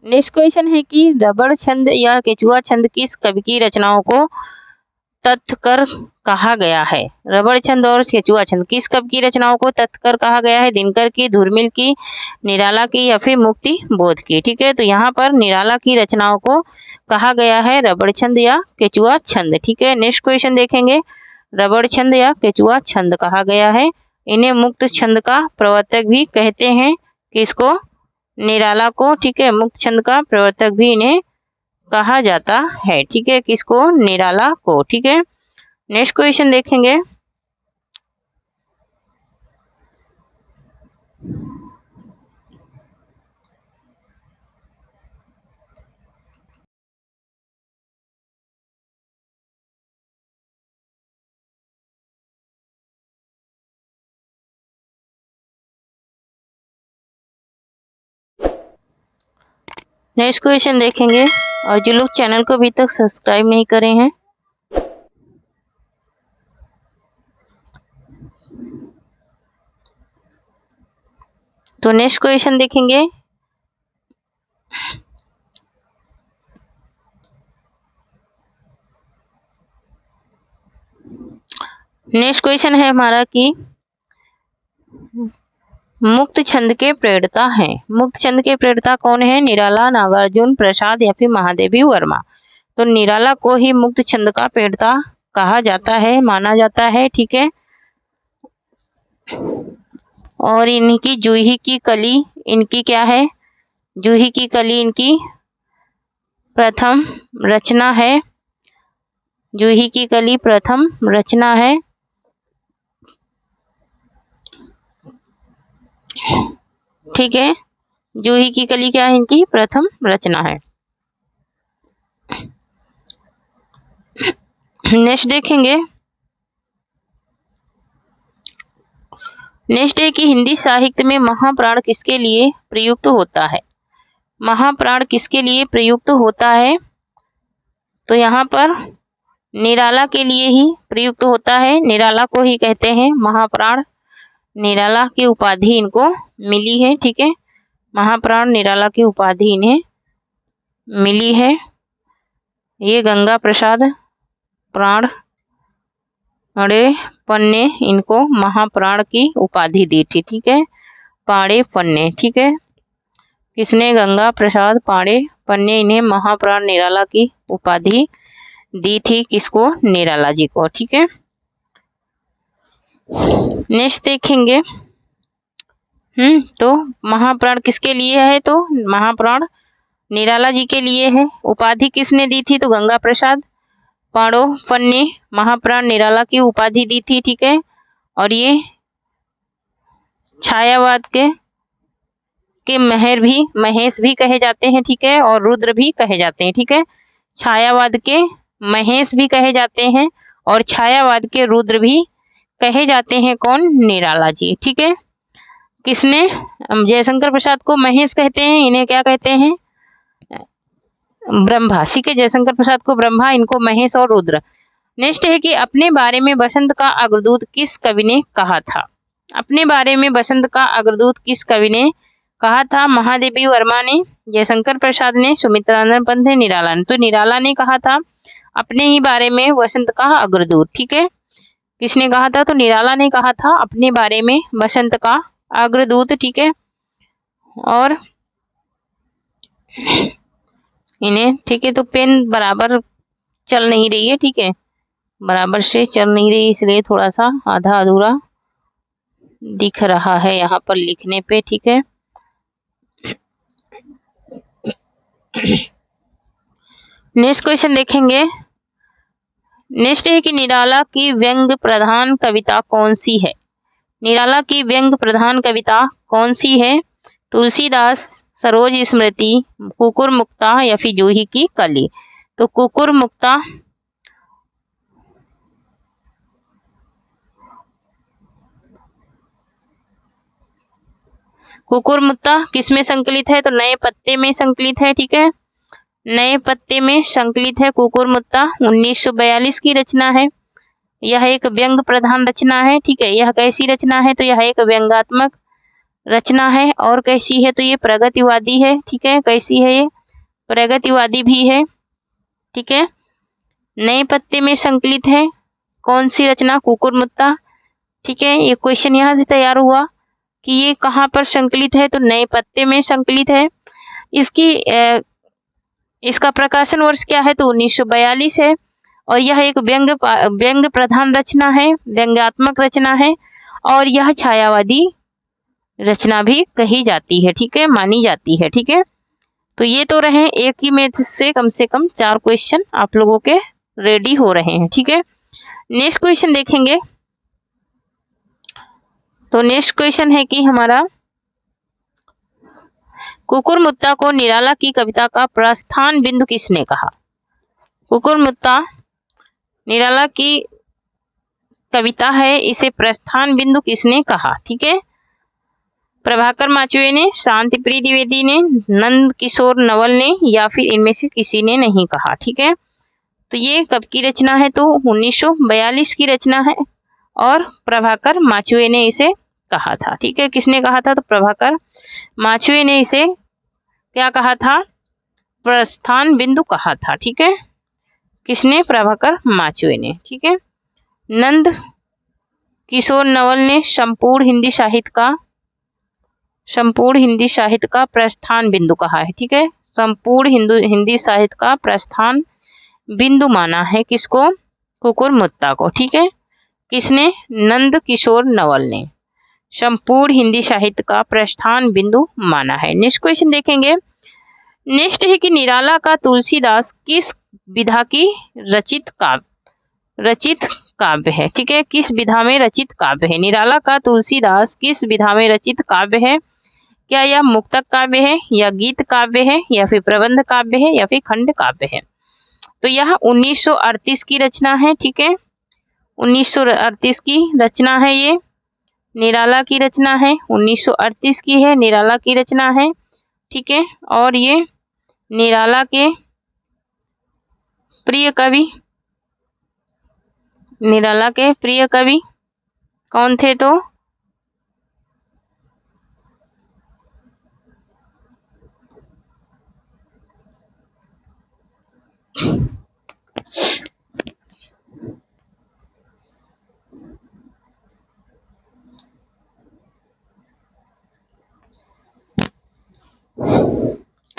नेक्स्ट क्वेश्चन है कि रबड़ छंद या केचुआ छंद किस कवि की रचनाओं को तत्कर कहा गया है? रबड़ छंद और केचुआ छंद किस कवि की रचनाओं को तत्कर कहा गया है? दिनकर की, धूर्मिल की, निराला की या फिर मुक्ति बोध की। ठीक है। तो यहाँ पर निराला की रचनाओं को कहा गया है रबड़ छंद या केचुआ छंद। ठीक है। नेक्स्ट क्वेश्चन देखेंगे। रबड़ छंद या केचुआ छंद कहा गया है। इन्हें मुक्त छंद का प्रवर्तक भी कहते हैं। किसको? निराला को। ठीक है। मुक्त छंद का प्रवर्तक भी इन्हें कहा जाता है। ठीक है। किसको? निराला को। ठीक है। नेक्स्ट क्वेश्चन देखेंगे। नेक्स्ट क्वेश्चन देखेंगे। और जो लोग चैनल को अभी तक सब्सक्राइब नहीं करे हैं तो नेक्स्ट क्वेश्चन देखेंगे। नेक्स्ट क्वेश्चन है हमारा कि मुक्त छंद के प्रेरणा हैं। मुक्त छंद के प्रेरणा कौन है? निराला, नागार्जुन प्रसाद या फिर महादेवी वर्मा। तो निराला को ही मुक्त छंद का प्रेरणा कहा जाता है, माना जाता है। ठीक है। और इनकी जूही की कली इनकी क्या है? जूही की कली इनकी प्रथम रचना है। जूही की कली प्रथम रचना है। ठीक है। जूही की कली क्या है? इनकी प्रथम रचना है। नेक्स्ट देखेंगे। नेक्स्ट है कि हिंदी साहित्य में महाप्राण किसके लिए प्रयुक्त होता है? महाप्राण किसके लिए प्रयुक्त होता है? तो यहाँ पर निराला के लिए ही प्रयुक्त होता है। निराला को ही कहते हैं महाप्राण। निराला की उपाधि इनको मिली है। ठीक है। महाप्राण निराला की उपाधि इन्हें मिली है। ये गंगा प्रसाद प्राण अड़ेपन ने इनको महाप्राण की उपाधि दी थी। ठीक है। पाड़े पन्ने। ठीक है। किसने गंगा प्रसाद पांडे ने इन्हें महाप्राण निराला की उपाधि दी थी? किसको? निराला जी को। ठीक है, नेक्स्ट देखेंगे। तो महाप्राण किसके लिए है? तो महाप्राण निराला जी के लिए है। उपाधि किसने दी थी? तो गंगा प्रसाद पांडोपन ने महाप्राण निराला की उपाधि दी थी। ठीक है, और ये छायावाद के महेश भी कहे जाते हैं। ठीक है, और रुद्र भी कहे जाते हैं। ठीक है, छायावाद के महेश भी कहे जाते हैं और छायावाद के रुद्र भी कहे जाते हैं। कौन? निराला जी। ठीक है, किसने? जयशंकर प्रसाद को महेश कहते हैं, इन्हें क्या कहते हैं? ब्रह्मा। ठीक है, जयशंकर प्रसाद को ब्रह्मा, इनको महेश और रुद्र। नेक्स्ट है कि अपने बारे में बसंत का अग्रदूत किस कवि ने कहा था? अपने बारे में बसंत का अग्रदूत किस कवि ने कहा था? महादेवी वर्मा ने, जयशंकर प्रसाद ने, सुमित्रानंद पंत ने, निराला ने। तो निराला ने कहा था अपने ही बारे में बसंत का अग्रदूत। ठीक है, किसने कहा था? तो निराला ने कहा था अपने बारे में बसंत का अग्रदूत। ठीक है, और इन्हें, ठीक है, तो पेन बराबर चल नहीं रही है। ठीक है, बराबर से चल नहीं रही, इसलिए थोड़ा सा आधा अधूरा दिख रहा है यहाँ पर लिखने पे। ठीक है, नेक्स्ट क्वेश्चन देखेंगे। नेक्स्ट है कि निराला की व्यंग्य प्रधान कविता कौन सी है? निराला की व्यंग्य प्रधान कविता कौन सी है? तुलसीदास, सरोज स्मृति, कुकुर मुक्ता या फिर जूही की कली। तो कुकुर मुक्ता किस में संकलित है? तो नए पत्ते में संकलित है। ठीक है, नए पत्ते में संकलित है कुकुर मुक्ता, 1942 की रचना है। यह एक व्यंग प्रधान रचना है। ठीक है, यह कैसी रचना है? तो यह एक व्यंगात्मक रचना है। और कैसी है? तो ये प्रगतिवादी है। ठीक है, कैसी है? ये प्रगतिवादी भी है। ठीक है, नए पत्ते में संकलित है कौन सी रचना? कुकुर मुक्ता। ठीक है, ये क्वेश्चन यहाँ से तैयार हुआ कि ये कहाँ पर संकलित है? तो नए पत्ते में संकलित है। इसका प्रकाशन वर्ष क्या है? तो 1942 है। और यह एक व्यंग्य प्रधान रचना है, व्यंग्यात्मक रचना है, और यह छायावादी रचना भी कही जाती है। ठीक है, मानी जाती है। ठीक है, तो ये तो रहे एक ही में से कम 4 क्वेश्चन आप लोगों के रेडी हो रहे हैं। ठीक है, नेक्स्ट क्वेश्चन देखेंगे। तो नेक्स्ट क्वेश्चन है कि हमारा कुकुर मुक्ता को निराला की कविता का प्रस्थान बिंदु किसने कहा? कुकुर मुक्ता निराला की कविता है, इसे प्रस्थान बिंदु किसने कहा? ठीक है, प्रभाकर माचुए ने, शांति प्रिय द्विवेदी ने, नंद किशोर नवल ने, या फिर इनमें से किसी ने नहीं कहा। ठीक है, तो ये कब की रचना है? तो 1942 की रचना है और प्रभाकर माचुए ने इसे कहा था। ठीक है, किसने कहा था? तो प्रभाकर माचुए ने इसे क्या कहा था? प्रस्थान बिंदु कहा था। ठीक है, किसने? प्रभाकर माचुए ने। ठीक है, नंद किशोर नवल ने संपूर्ण हिंदी साहित्य का प्रस्थान बिंदु कहा है। ठीक है, संपूर्ण हिंदी साहित्य का प्रस्थान बिंदु माना है किसको? कुकुर मुक्ता को। ठीक है, किसने? नंद किशोर नवल ने संपूर्ण हिंदी साहित्य का प्रस्थान बिंदु माना है। नेक्स्ट क्वेश्चन देखेंगे। नेक्स्ट है कि निराला का तुलसीदास किस विधा की रचित काव्य है? ठीक है, किस विधा में रचित काव्य है? निराला का तुलसीदास किस विधा में रचित काव्य है? क्या यह मुक्तक काव्य है, या गीत काव्य है, या फिर प्रबंध काव्य है, या फिर खंड काव्य है? तो यह 1938 की रचना है। ठीक है, 1938 की रचना है, ये निराला की रचना है, 1938 की है, निराला की रचना है। ठीक है, और ये निराला के प्रिय कवि कौन थे? तो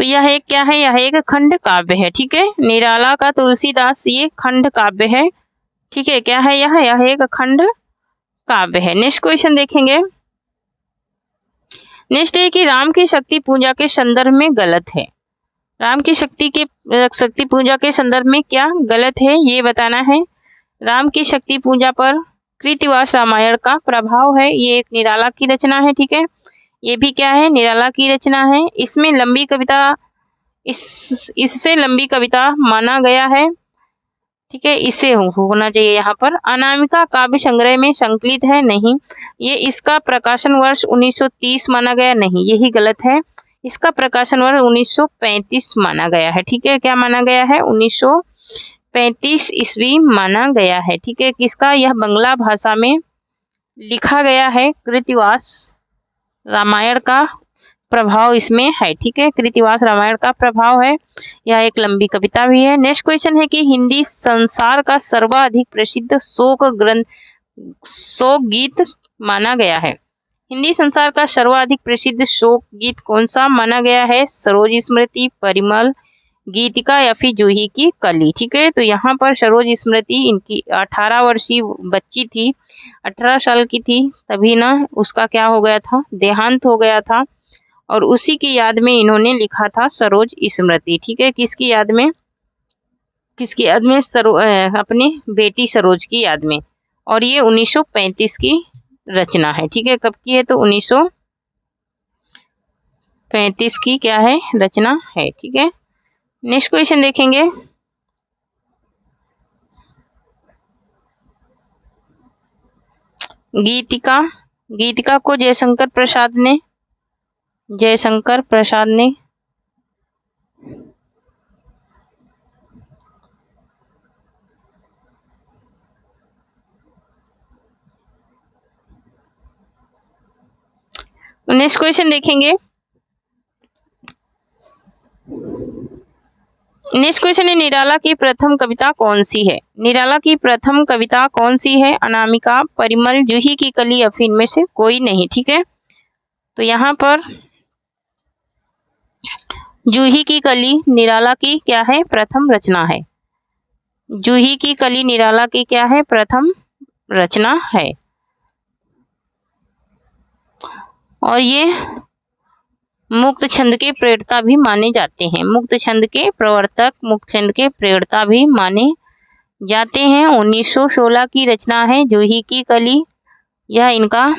तो यह एक क्या है, यह एक खंड काव्य है। ठीक है, निराला का तुलसीदास ये खंड काव्य है। ठीक है, क्या है यह एक खंड काव्य है। नेक्स्ट क्वेश्चन देखेंगे। नेक्स्ट है कि राम की शक्ति पूजा के संदर्भ में गलत है। राम की शक्ति पूजा के संदर्भ में क्या गलत है ये बताना है। राम की शक्ति पूजा पर कृतिवास रामायण का प्रभाव है। ये एक निराला की रचना है। ठीक है, ये भी क्या है, निराला की रचना है। इसमें लंबी कविता इससे लंबी कविता माना गया है। ठीक है, इसे होना चाहिए यहाँ पर। अनामिका काव्य संग्रह में संकलित है, नहीं। ये इसका प्रकाशन वर्ष 1930 माना गया, नहीं, यही गलत है। इसका प्रकाशन वर्ष 1935 माना गया है। ठीक है, क्या माना गया है, 1935 ईस्वी माना गया है। ठीक है, किसका, यह बंगला भाषा में लिखा गया है। कृतिवास रामायण का प्रभाव इसमें है। ठीक है, कृतिवास रामायण का प्रभाव है। यह एक लंबी कविता भी है। नेक्स्ट क्वेश्चन है कि हिंदी संसार का सर्वाधिक प्रसिद्ध शोक गीत माना गया है। हिंदी संसार का सर्वाधिक प्रसिद्ध शोक गीत कौन सा माना गया है। सरोज स्मृति, परिमल, गीतिका या फिर जूही की कली। ठीक है, तो यहाँ पर सरोज स्मृति, इनकी 18 वर्षीय बच्ची थी, 18 साल की थी, तभी ना उसका क्या हो गया था, देहांत हो गया था, और उसी की याद में इन्होंने लिखा था सरोज स्मृति। ठीक है, किसकी याद में, अपनी बेटी सरोज की याद में। और ये 1935 की रचना है। ठीक है, कब की है, तो 1935 की क्या है, रचना है। ठीक है, नेक्स्ट क्वेश्चन देखेंगे। गीतिका को जयशंकर प्रसाद ने नेक्स्ट क्वेश्चन देखेंगे। नेक्स्ट क्वेश्चन है, निराला की प्रथम कविता कौन सी है। निराला की प्रथम कविता कौन सी है। अनामिका, परिमल, जूही की कली या फिर इनमें से कोई नहीं। ठीक है, तो यहाँ पर जूही की कली निराला की क्या है, प्रथम रचना है। जूही की कली निराला की क्या है, प्रथम रचना है। और ये मुक्त छंद के प्रेरणा भी माने जाते हैं। मुक्त छंद के प्रवर्तक, मुक्त छंद के प्रेरणा भी माने जाते हैं। 1916 की रचना है जूही की कली। यह इनका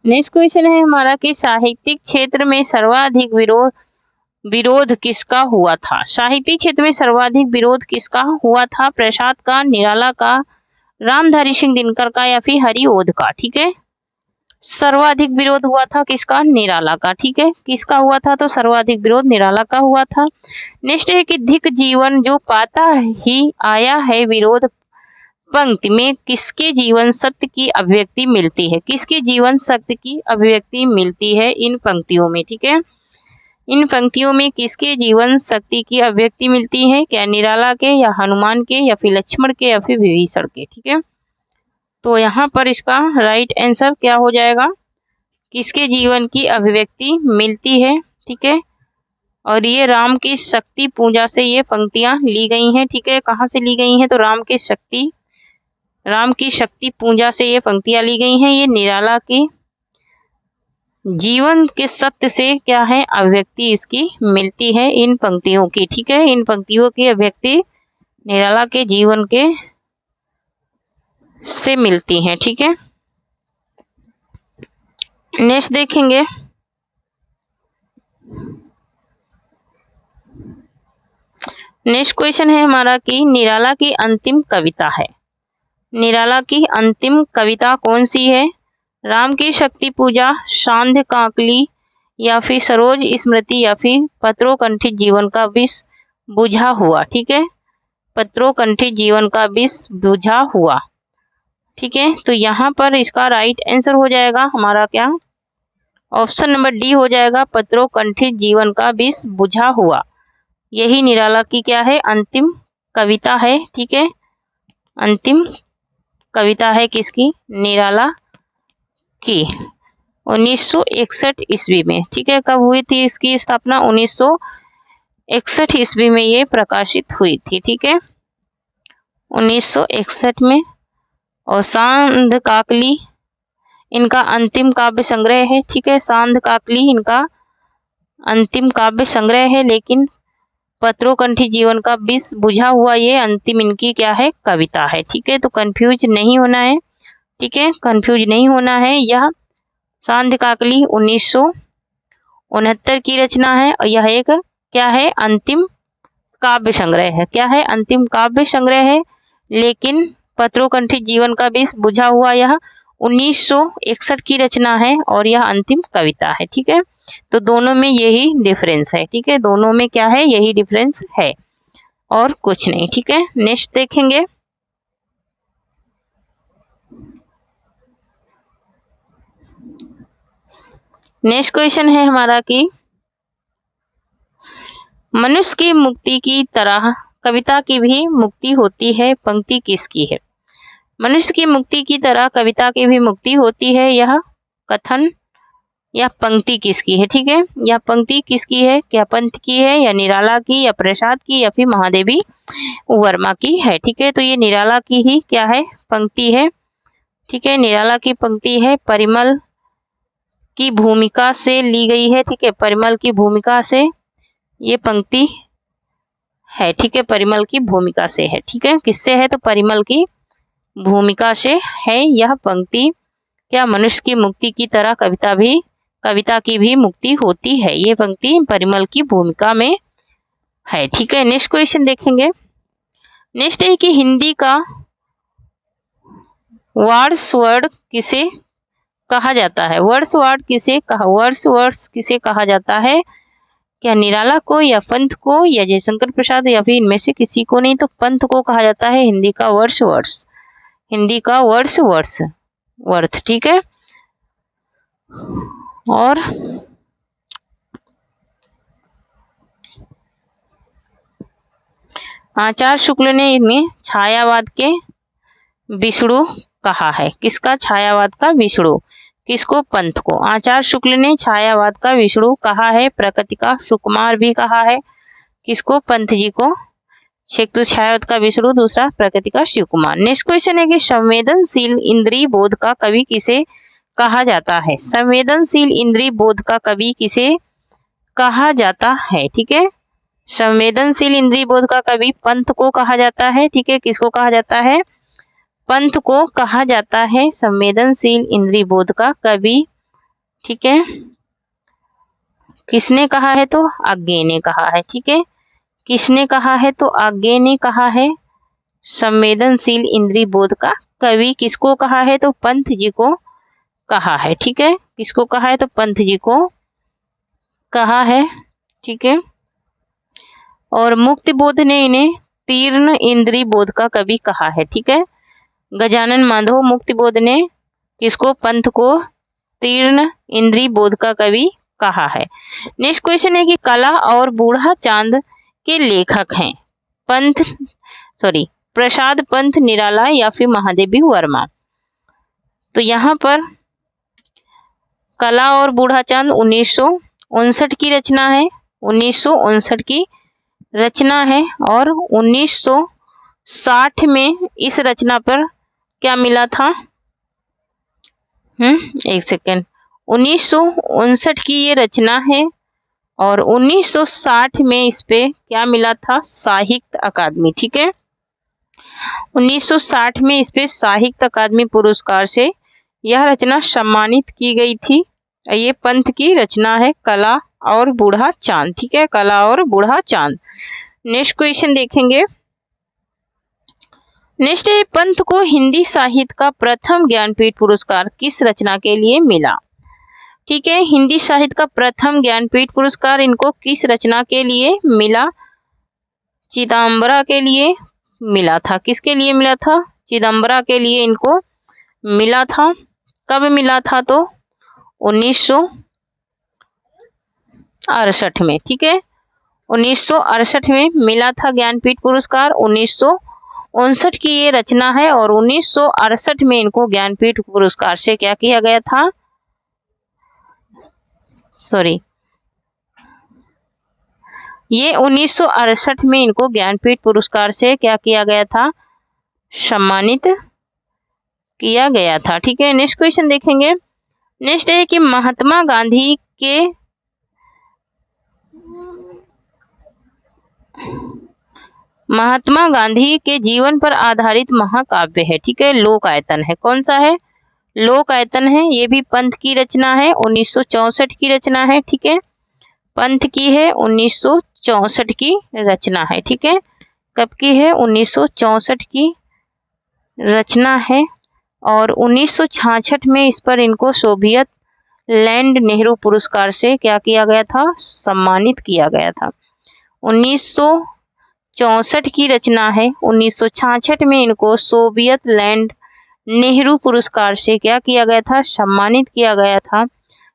नेक्स्ट क्वेश्चन है हमारा कि साहित्यिक क्षेत्र में सर्वाधिक विरोध किसका हुआ था। साहित्यिक क्षेत्र में सर्वाधिक विरोध किसका हुआ था। प्रसाद का, निराला का, रामधारी सिंह दिनकर का या फिर हरिओध का। ठीक है, सर्वाधिक विरोध हुआ था किसका, निराला का। ठीक है, किसका हुआ था, तो सर्वाधिक विरोध निराला का हुआ था। नेक्स्ट है कि धिक जीवन जो पाता ही आया है विरोध पंक्ति में किसके जीवन सत्य की अभिव्यक्ति मिलती है। किसके जीवन सत्य की अभिव्यक्ति मिलती है इन पंक्तियों में। ठीक है, इन पंक्तियों में किसके जीवन शक्ति की अभिव्यक्ति मिलती है, क्या निराला के या हनुमान के या फिर लक्ष्मण के या फिर विभीषण के। ठीक है, तो यहाँ पर इसका राइट आंसर क्या हो जाएगा, किसके जीवन की अभिव्यक्ति मिलती है। ठीक है, और ये राम की शक्ति पूजा से ये पंक्तियां ली गई हैं। ठीक है, कहाँ से ली गई हैं, तो राम की शक्ति पूजा से ये पंक्तियां ली गई हैं। ये निराला की जीवन के सत्य से क्या है, अभिव्यक्ति इसकी मिलती है इन पंक्तियों की। ठीक है, इन पंक्तियों की अभिव्यक्ति निराला के जीवन के से मिलती हैं। ठीक है, नेक्स्ट देखेंगे। नेक्स्ट क्वेश्चन है हमारा कि निराला की अंतिम कविता है। निराला की अंतिम कविता कौन सी है? राम की शक्ति पूजा, सांध्य काकली, या फिर सरोज स्मृति, या फिर पत्रों कंठित जीवन का विष बुझा हुआ। ठीक है, पत्रों कंठित जीवन का विष बुझा हुआ। ठीक है, तो यहाँ पर इसका राइट आंसर हो जाएगा हमारा क्या? ऑप्शन नंबर डी हो जाएगा, पत्रों कंठित जीवन का विष बुझा हुआ। यही निराला की क्या है? अंतिम कविता है। ठीक है, अंतिम कविता है किसकी? निराला की 1961 ईस्वी में। ठीक है, कब हुई थी इसकी स्थापना? 1961 ईस्वी में ये प्रकाशित हुई थी। ठीक है, 1961 में। और सांध्य काकली इनका अंतिम काव्य संग्रह है। ठीक है, सांध्य काकली इनका अंतिम काव्य संग्रह है, लेकिन पत्रों कंठी जीवन का विष बुझा हुआ ये अंतिम इनकी क्या है? कविता है। ठीक है, तो कंफ्यूज नहीं होना है। ठीक है, कंफ्यूज नहीं होना है। यह सांध्य काकली 1969 की रचना है और यह एक क्या है? अंतिम काव्य संग्रह है। क्या है? अंतिम काव्य संग्रह है, लेकिन पत्रों कंठित जीवन का विष बुझा हुआ यह 1961 की रचना है और यह अंतिम कविता है। ठीक है, तो दोनों में यही डिफरेंस है। ठीक है, दोनों में क्या है? यही डिफरेंस है और कुछ नहीं। ठीक है, नेक्स्ट देखेंगे। नेक्स्ट क्वेश्चन है हमारा कि मनुष्य की मुक्ति की तरह कविता की भी मुक्ति होती है, पंक्ति किसकी है? मनुष्य की मुक्ति की तरह कविता की भी मुक्ति होती है, यह कथन या पंक्ति किसकी है? ठीक है, यह पंक्ति किसकी है? क्या पंथ की है, या निराला की, या प्रसाद की, या फिर महादेवी वर्मा की है? ठीक है, तो ये निराला की ही क्या है? पंक्ति है। ठीक है, निराला की पंक्ति है, परिमल की भूमिका से ली गई है। ठीक है, परिमल की भूमिका से ये पंक्ति है। ठीक है, परिमल की भूमिका से है। ठीक है, किससे है? तो परिमल की भूमिका से है यह पंक्ति। क्या मनुष्य की मुक्ति की तरह कविता की भी मुक्ति होती है, ये पंक्ति परिमल की भूमिका में है। ठीक है, नेक्स्ट क्वेश्चन देखेंगे। नेक्स्ट है कि हिंदी का वर्ड्सवर्थ किसे कहा जाता है? वर्ड्सवर्थ किसे कहा जाता है? क्या निराला को, या पंथ को, या जयशंकर प्रसाद, या फिर इनमें से किसी को? नहीं, तो पंथ को कहा जाता है हिंदी का वर्ड्सवर्थ। ठीक है, और आचार्य शुक्ल ने इन्हें छायावाद के विष्णु कहा है। किसका? छायावाद का विष्णु। किसको? पंथ को। आचार्य शुक्ल ने छायावाद का विष्णु कहा है। प्रकृति का सुकुमार भी कहा है। किसको? पंथ जी को। एक तो छायावाद का विष्णु, दूसरा प्रकृति का शिव कुमार। नेक्स्ट क्वेश्चन है कि संवेदनशील इंद्रिय बोध का कवि किसे कहा जाता है? संवेदनशील इंद्रिय बोध का कवि किसे कहा जाता है? ठीक है, संवेदनशील इंद्रिय बोध का कवि पंथ को कहा जाता है। ठीक है, किसको कहा जाता है? पंथ को कहा जाता है संवेदनशील इंद्रिय बोध का कवि। ठीक है, किसने कहा है? तो आज्ञे ने कहा है। ठीक है, किसने कहा है? तो आज्ञे ने कहा है संवेदनशील इंद्रिय बोध का कवि। किसको कहा है? तो पंथ जी को कहा है। ठीक है, किसको कहा है? तो पंथ जी को कहा है। ठीक है, और मुक्ति बोध ने इन्हें तीर्ण इंद्रिय बोध का कवि कहा है। ठीक है, गजानन माधव मुक्ति बोध ने किसको? पंथ को तीर्ण इंद्रिय बोध का कवि कहा है। नेक्स्ट क्वेश्चन है कि कला और बूढ़ा चांद के लेखक हैं प्रसाद, पंथ, निराला, या फिर महादेवी वर्मा? तो यहाँ पर कला और बूढ़ा चांद 1959 की रचना है। 1959 की रचना है और 1960 में इस रचना पर क्या मिला था? एक सेकेंड। 1959 की ये रचना है और 1960 में इस पे क्या मिला था? साहित्य अकादमी। ठीक है, 1960 में इस पे साहित्य अकादमी पुरस्कार से यह रचना सम्मानित की गई थी। ये पंथ की रचना है, कला और बूढ़ा चांद। ठीक है, कला और बूढ़ा चांद। नेक्स्ट क्वेश्चन देखेंगे। नेक्स्ट है, पंत को हिंदी साहित्य का प्रथम ज्ञानपीठ पुरस्कार किस रचना के लिए मिला? ठीक है, हिंदी साहित्य का प्रथम ज्ञानपीठ पुरस्कार इनको किस रचना के लिए मिला? चिदंबरा के लिए मिला था। किसके लिए मिला था? चिदंबरा के लिए इनको मिला था। कब मिला था? तो 1968 में। ठीक है, 1968 में मिला था ज्ञानपीठ पुरस्कार। 1959 की ये रचना है और 1968 में इनको ज्ञानपीठ पुरस्कार से क्या किया गया था? ये 1968 में इनको ज्ञानपीठ पुरस्कार से क्या किया गया था? सम्मानित किया गया था। ठीक है, नेक्स्ट क्वेश्चन देखेंगे। नेक्स्ट है कि महात्मा गांधी के जीवन पर आधारित महाकाव्य है। ठीक है, लोकायतन है। कौन सा है? लोकायतन है। ये भी पंत की रचना है, 1964 की रचना है। ठीक है, पंत की है, 1964 की रचना है। ठीक है, कब की है? 1964 की रचना है और 1966 में इस पर इनको सोवियत लैंड नेहरू पुरस्कार से क्या किया गया था? सम्मानित किया गया था। 1964 की रचना है, 1966 में इनको सोवियत लैंड नेहरू पुरस्कार से क्या किया गया था? सम्मानित किया गया था।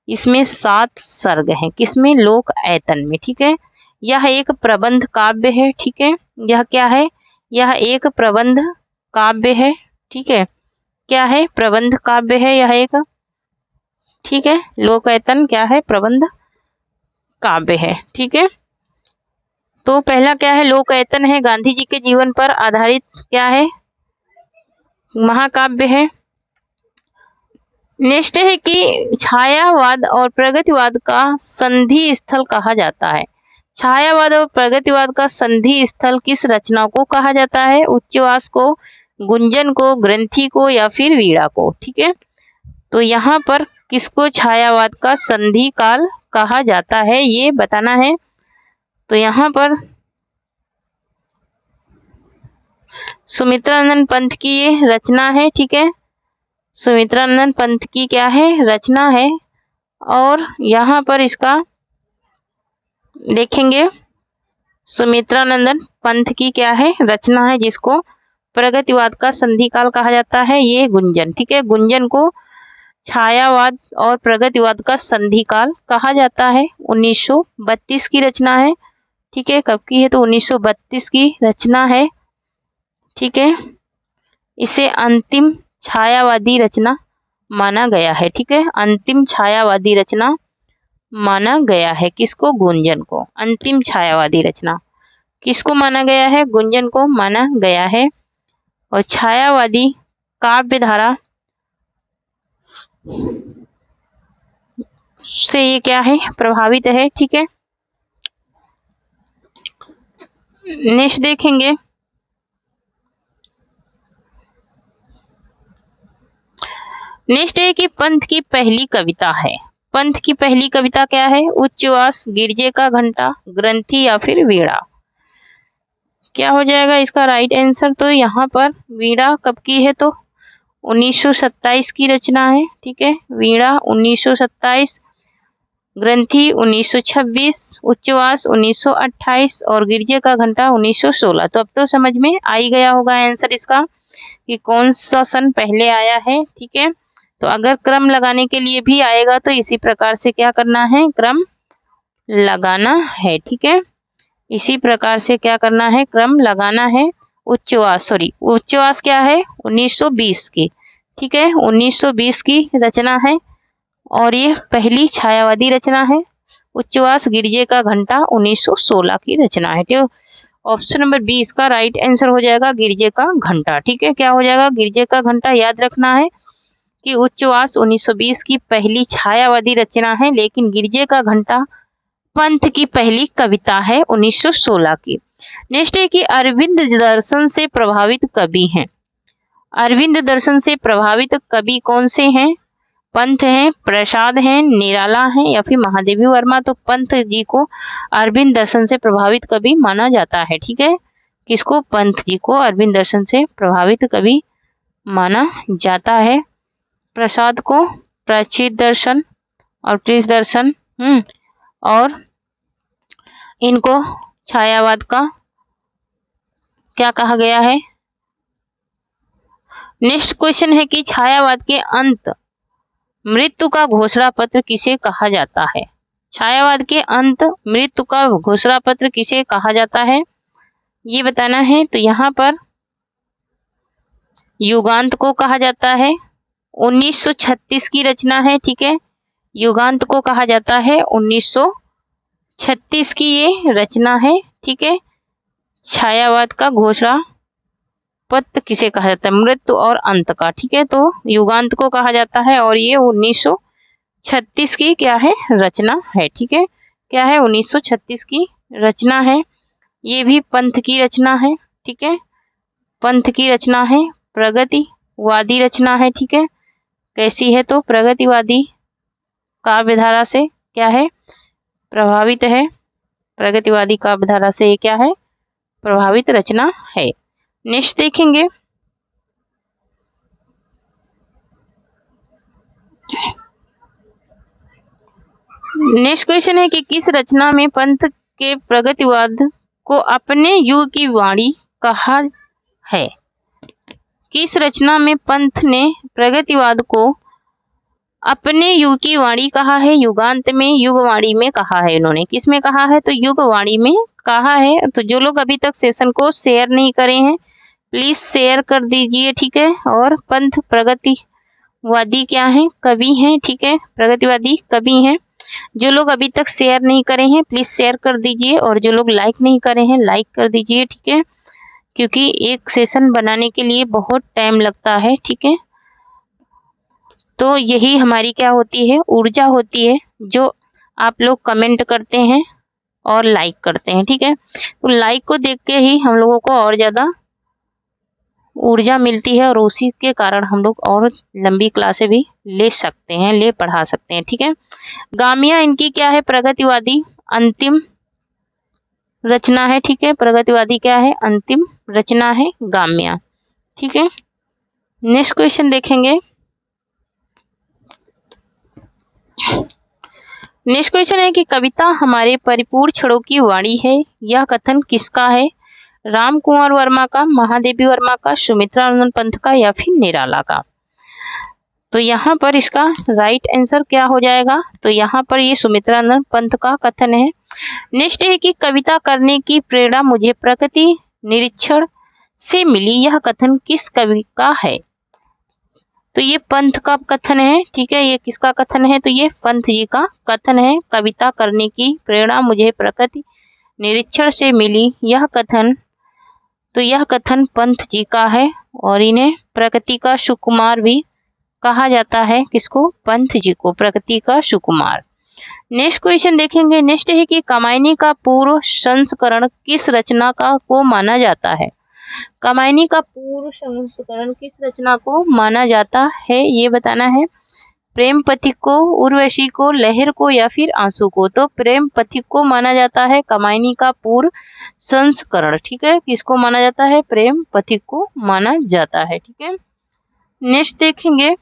इसमें 7 सर्ग हैं। किसमें? लोकायतन में। ठीक है, यह एक प्रबंध काव्य है। ठीक है, यह क्या है? यह एक प्रबंध काव्य है। ठीक है, क्या है? प्रबंध काव्य है यह एक। ठीक है, लोकायतन क्या है? प्रबंध काव्य है। ठीक है, तो पहला क्या है? लोकायतन है, गांधी जी के जीवन पर आधारित क्या है? महाकाव्य है। नेक्स्ट है कि छायावाद और प्रगतिवाद का संधि स्थल कहा जाता है। छायावाद और प्रगतिवाद का संधि स्थल किस रचना को कहा जाता है? उच्चवास को, गुंजन को, ग्रंथि को या फिर वीणा को? ठीक है, तो यहाँ पर किसको छायावाद का संधि काल कहा जाता है ये बताना है। तो यहाँ पर सुमित्रानंद पंत की ये रचना है। ठीक है, सुमित्रानंद पंत की क्या है? रचना है और यहाँ पर इसका देखेंगे सुमित्रानंद पंत की क्या है? रचना है, जिसको प्रगतिवाद का संधि काल कहा जाता है, ये गुंजन। ठीक है, गुंजन को छायावाद और प्रगतिवाद का संधि काल कहा जाता है। 1932 की रचना है। ठीक है, कब की है? तो 1932 की रचना है। ठीक है, इसे अंतिम छायावादी रचना माना गया है। ठीक है, अंतिम छायावादी रचना माना गया है। किसको? गुंजन को। अंतिम छायावादी रचना किसको माना गया है? गुंजन को माना गया है। और छायावादी काव्य धारा से ये क्या है? प्रभावित है। ठीक है, नेक्स्ट देखेंगे। नेक्स्ट है कि पंत की पहली कविता है। पंत की पहली कविता क्या है? उच्चवास, गिरजे का घंटा, ग्रंथि या फिर वीणा? क्या हो जाएगा इसका राइट आंसर? तो यहाँ पर वीणा कब की है? तो 1927 की रचना है। ठीक है, वीणा 1927, ग्रंथि 1926, उच्चवास 1928 और गिरजे का घंटा 1916। तो अब तो समझ में आ ही गया होगा आंसर इसका कि कौन सा सन पहले आया है। ठीक है, तो अगर क्रम लगाने के लिए भी आएगा तो इसी प्रकार से क्या करना है? क्रम लगाना है। ठीक है, इसी प्रकार से क्या करना है? क्रम लगाना है। उच्चवास क्या है? 1920 की। ठीक है, 1920 की रचना है और ये पहली छायावादी रचना है। उच्चवास, गिरजे का घंटा 1916 की रचना है। ठीक, ऑप्शन नंबर 20 का राइट आंसर हो जाएगा गिरजे का घंटा। ठीक है, क्या हो जाएगा? गिरजे का घंटा। याद रखना है कि उच्चवास 1920 की पहली छायावादी रचना है, लेकिन गिरजे का घंटा पंत की पहली कविता है 1916 की। नेक्स्ट है कि अरविंद दर्शन से प्रभावित कवि हैं। अरविंद दर्शन से प्रभावित कवि कौन से हैं? पंथ हैं, प्रसाद हैं, निराला हैं या फिर महादेवी वर्मा। तो पंथ जी को अरविंद दर्शन से प्रभावित कवि माना जाता है। ठीक है, किसको? पंथ जी को अरविंद दर्शन से प्रभावित कवि माना जाता है। प्रसाद को प्राचीन दर्शन और कृष दर्शन और इनको छायावाद का क्या कहा गया है? नेक्स्ट क्वेश्चन है कि छायावाद के अंत मृत्यु का घोषणा पत्र किसे कहा जाता है? छायावाद के अंत मृत्यु का घोषणा पत्र किसे कहा जाता है, ये बताना है। तो यहाँ पर युगांत को कहा जाता है। 1936 की रचना है। ठीक है, युगांत को कहा जाता है। 1936 की ये रचना है। ठीक है, छायावाद का घोषणा पत्र किसे कहा जाता है? मृत्यु और अंत का। ठीक है, तो युगांत को कहा जाता है और ये 1936 की क्या है? रचना है। ठीक है, क्या है? 1936 की रचना है। ये भी पंथ की रचना है। ठीक है, पंथ की रचना है, प्रगतिवादी रचना है। ठीक है, कैसी है? तो प्रगतिवादी काव्यधारा से क्या है? प्रभावित है। प्रगतिवादी काव्यधारा से ये क्या है? प्रभावित रचना है। नेक्स्ट देखेंगे, नेक्स्ट क्वेश्चन है कि किस रचना में पंथ के प्रगतिवाद को अपने युग की वाणी कहा है? किस रचना में पंथ ने प्रगतिवाद को अपने युग की वाणी कहा है? युगांत में, युगवाणी में कहा है इन्होंने। किस में कहा है? तो युगवाणी में कहा है। तो जो लोग अभी तक सेशन को शेयर नहीं करे हैं प्लीज शेयर कर दीजिए। ठीक है, और पंथ प्रगतिवादी क्या है? कवि हैं। ठीक है, प्रगतिवादी कवि हैं। जो लोग अभी तक शेयर नहीं करे हैं प्लीज शेयर कर दीजिए, और जो लोग लाइक नहीं करे हैं लाइक कर दीजिए। ठीक है, क्योंकि एक सेशन बनाने के लिए बहुत टाइम लगता है। ठीक है, तो यही हमारी क्या होती है? ऊर्जा होती है, जो आप लोग कमेंट करते हैं और लाइक करते हैं। ठीक है, तो लाइक को देख के ही हम लोगों को और ज़्यादा ऊर्जा मिलती है और उसी के कारण हम लोग और लंबी क्लासें भी ले सकते हैं, ले पढ़ा सकते हैं। ठीक है, गामिया इनकी क्या है? प्रगतिवादी अंतिम रचना है। ठीक है, प्रगतिवादी क्या है? अंतिम रचना है गामिया। ठीक है, नेक्स्ट क्वेश्चन देखेंगे। नेक्स्ट क्वेश्चन है कि कविता हमारे परिपूर्ण क्षणों की वाणी है, यह कथन किसका है? राम कुंवर वर्मा का, महादेवी वर्मा का, सुमित्रानंद पंत का या फिर निराला का? तो यहाँ पर इसका राइट आंसर क्या हो जाएगा? तो यहाँ पर ये सुमित्रानंद पंत का कथन है। नेक्स्ट है कि कविता करने की प्रेरणा मुझे प्रकृति निरीक्षण से मिली, यह कथन किस कवि का है? तो ये पंथ का कथन है। ठीक है, ये किसका कथन है? तो ये पंथ जी का कथन है। कविता करने की प्रेरणा मुझे प्रकृति निरीक्षण से मिली, यह कथन, तो यह कथन पंथ जी का है। और इन्हें प्रकृति का सुकुमार भी कहा जाता है। किसको? पंथ जी को, प्रकृति का सुकुमार। नेक्स्ट क्वेश्चन देखेंगे। नेक्स्ट है कि कामायनी का पूर्व संस्करण किस रचना का को माना जाता है? कामायनी का पूर्व संस्करण किस रचना को माना जाता है, ये बताना है। प्रेम पथिक को, उर्वशी को, लहर को या फिर आंसू को? तो प्रेम पथिक को माना जाता है कामायनी का पूर्व संस्करण। ठीक है, किसको माना जाता है? प्रेम पथिक को माना जाता है। ठीक है, नेक्स्ट देखेंगे।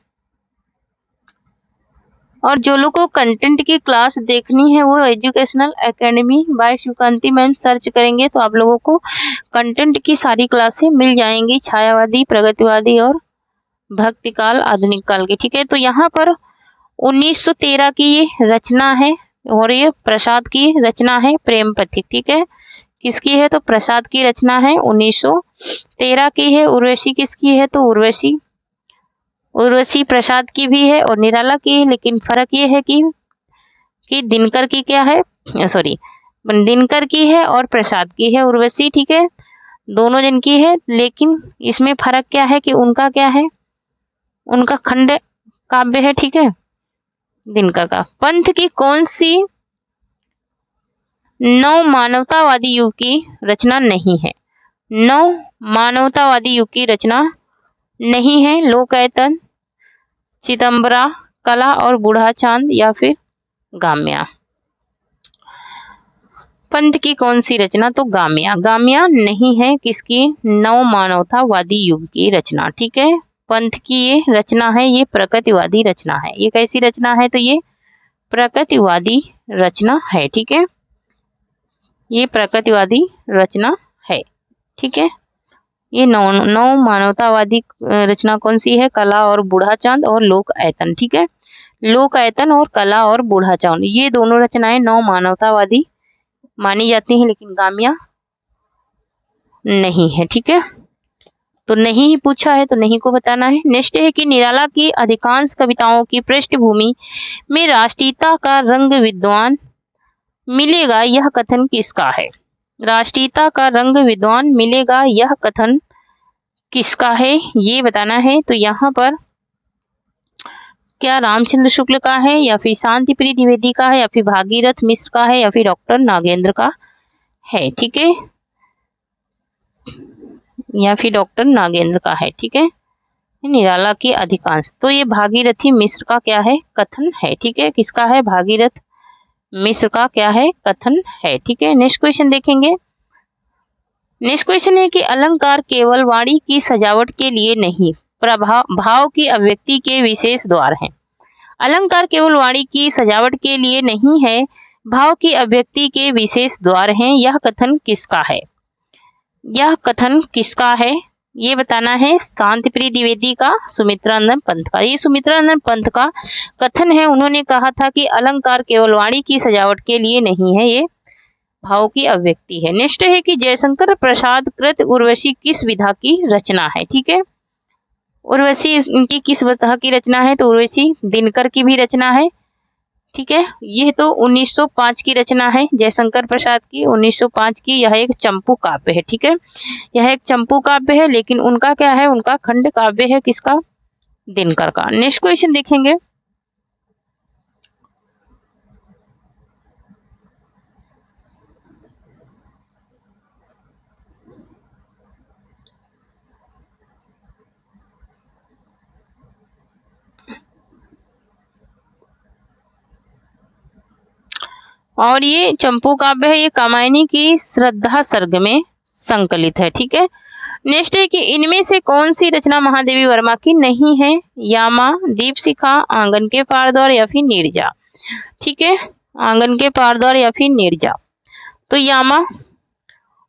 और जो लोग को कंटेंट की क्लास देखनी है वो educational academy by Sukanti ma'am search करेंगे तो आप लोगों को कंटेंट की सारी क्लासें मिल जाएंगी, छायावादी, प्रगतिवादी और भक्तिकाल, आधुनिक काल की। ठीक है, तो यहाँ पर 1913 की ये रचना है और ये प्रसाद की रचना है, प्रेम पथिक। ठीक है, किसकी है? तो प्रसाद की रचना है, 1913 की है। उर्वशी किसकी है? तो उर्वशी प्रसाद की भी है और निराला की है, लेकिन फर्क ये है कि दिनकर की क्या है, सॉरी दिनकर की है और प्रसाद की है उर्वशी। ठीक है, दोनों जन की है, लेकिन इसमें फर्क क्या है कि उनका क्या है, उनका खंड काव्य है। ठीक है, दिनकर का। पंथ की कौन सी नव मानवतावादी युग की रचना नहीं है? नव मानवतावादी युग की रचना नहीं है। लोकायतन, चिदंबरा, कला और बूढ़ा चांद या फिर गाम्या। पंथ की कौन सी रचना? तो गाम्या। गाम्या नहीं है किसकी? नव मानवतावादी युग की रचना। ठीक है, पंथ की ये रचना है, ये प्रकृतिवादी रचना है। ये कैसी रचना है? तो ये प्रकृतिवादी रचना है। ठीक है, ये प्रकृतिवादी रचना है। ठीक है, ये नौ मानवतावादी रचना कौन सी है? कला और बूढ़ा चांद और लोक आयतन। ठीक है, लोक आयतन और कला और बूढ़ा चांद, ये दोनों रचनाएं नौ मानवतावादी मानी जाती हैं, लेकिन गाम्या नहीं है। ठीक है, तो नहीं ही पूछा है तो नहीं को बताना है। नेक्स्ट है कि निराला की अधिकांश कविताओं की पृष्ठभूमि में राष्ट्रीयता का रंग विद्वान मिलेगा, यह कथन किसका है? राष्ट्रीयता का रंग विद्वान मिलेगा, यह कथन किसका है, ये बताना है। तो यहाँ पर क्या रामचंद्र शुक्ल का है, या फिर शांति प्रिय द्विवेदी का है, या फिर भागीरथ मिश्र का है, या फिर डॉक्टर नागेंद्र का है? ठीक है, या फिर डॉक्टर नागेंद्र का है। ठीक है, निराला के अधिकांश, तो ये भागीरथी मिश्र का क्या है? कथन है। ठीक है, किसका है? भागीरथ मिश्र का क्या है? कथन है। ठीक है, नेक्स्ट क्वेश्चन देखेंगे। नेक्स्ट क्वेश्चन है कि अलंकार केवल वाणी की सजावट के लिए नहीं, भाव की अभिव्यक्ति के विशेष द्वार हैं। अलंकार केवल वाणी की सजावट के लिए नहीं है, भाव की अभिव्यक्ति के विशेष द्वार हैं, यह कथन किसका है? यह कथन किसका है, ये बताना है। शांति प्रिय द्विवेदी का, सुमित्रानंद पंत का। ये सुमित्रानंद पंत का कथन है। उन्होंने कहा था कि अलंकार केवल वाणी की सजावट के लिए नहीं है, ये भाव की अभिव्यक्ति है। नेक्स्ट है कि जयशंकर प्रसाद कृत उर्वशी किस विधा की रचना है? ठीक है, उर्वशी इनकी किस विधा की रचना है? तो उर्वशी दिनकर की भी रचना है। ठीक है, यह तो 1905 की रचना है जयशंकर प्रसाद की, 1905 की। यह एक चंपू काव्य है। ठीक है, यह एक चंपू काव्य है, लेकिन उनका क्या है? उनका खंड काव्य है। किसका? दिनकर का। नेक्स्ट क्वेश्चन देखेंगे। और ये चंपू काव्य है, ये कामायनी की श्रद्धा सर्ग में संकलित है। ठीक है, नेक्स्ट है कि इनमें से कौन सी रचना महादेवी वर्मा की नहीं है? यामा, दीपशिखा, आंगन के पारद्वार या फिर नीरजा। ठीक है, आंगन के पारद्वार या फिर नीरजा। तो यामा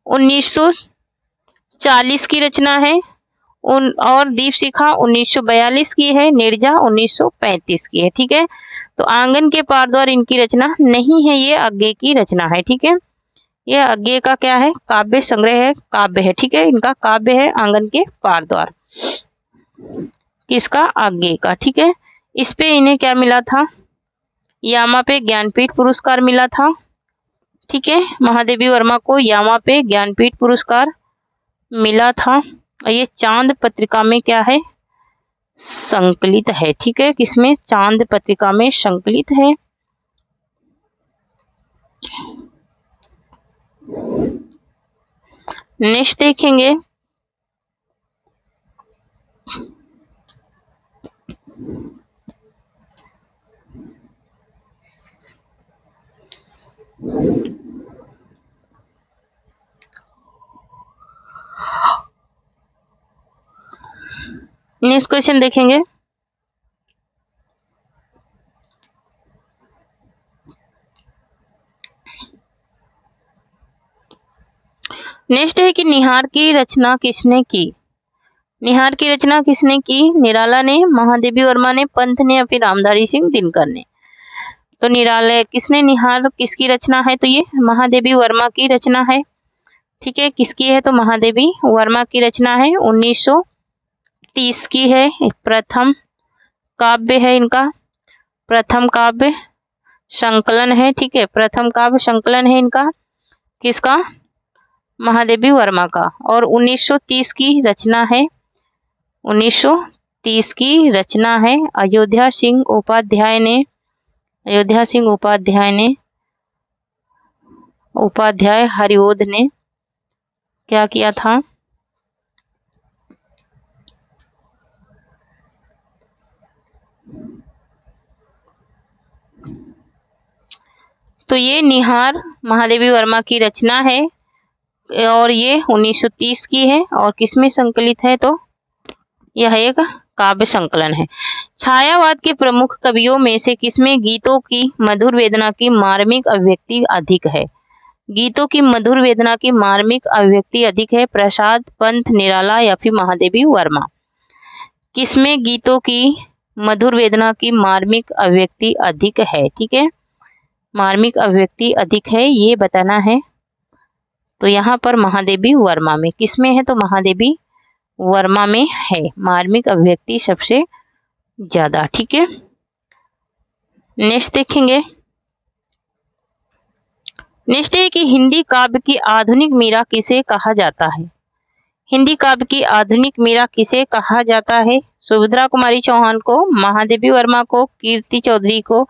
1940 की रचना है, और दीपशिखा 1942 की है, नीरजा 1935 की है। ठीक है, तो आंगन के पारद्वार इनकी रचना नहीं है, ये अज्ञे की रचना है। ठीक है, ये अज्ञे का क्या है? काव्य संग्रह है, काव्य है। ठीक है, इनका काव्य है आंगन के पारद्वार। किसका? अज्ञे का। ठीक है, इस पे इन्हें क्या मिला था? यामा पे ज्ञानपीठ पुरस्कार मिला था। ठीक है, महादेवी वर्मा को यामा पे ज्ञानपीठ पुरस्कार मिला था। ये चांद पत्रिका में क्या है? संकलित है। ठीक है, किसमें? चांद पत्रिका में संकलित है। नेक्स्ट देखेंगे। नेक्स्ट क्वेश्चन देखेंगे। नेक्स्ट है कि निहार की रचना किसने की? निहार की रचना किसने की? निराला ने, महादेवी वर्मा ने, पंत ने या फिर रामधारी सिंह दिनकर ने। तो निराला किसने? निहार किसकी रचना है? तो ये महादेवी वर्मा की रचना है। ठीक है, किसकी है? तो महादेवी वर्मा की रचना है, 1930 की है। प्रथम काव्य है इनका, प्रथम काव्य संकलन है। ठीक है, प्रथम काव्य संकलन है इनका। किसका? महादेवी वर्मा का। और 1930 की रचना है, 1930 की रचना है। अयोध्या सिंह उपाध्याय ने, अयोध्या सिंह उपाध्याय हरिओध ने क्या किया था? तो ये निहार महादेवी वर्मा की रचना है और ये 1930 की है और किसमें संकलित है, तो यह एक काव्य संकलन है। छायावाद के प्रमुख कवियों में से किसमें गीतों की मधुर वेदना की मार्मिक अभिव्यक्ति अधिक है? गीतों की मधुर वेदना की मार्मिक अभिव्यक्ति अधिक है, प्रसाद, पंत, निराला या फिर महादेवी वर्मा? किसमें गीतों की मधुर वेदना की मार्मिक अभिव्यक्ति अधिक है? ठीक है, मार्मिक अभिव्यक्ति अधिक है ये बताना है। तो यहाँ पर महादेवी वर्मा में, किसमें है, तो महादेवी वर्मा में है मार्मिक अभिव्यक्ति सबसे ज्यादा। ठीक है, नेक्स्ट देखेंगे। नेक्स्ट है कि हिंदी काव्य की आधुनिक मीरा किसे कहा जाता है? हिंदी काव्य की आधुनिक मीरा किसे कहा जाता है? सुभद्रा कुमारी चौहान को, महादेवी वर्मा को, कीर्ति चौधरी को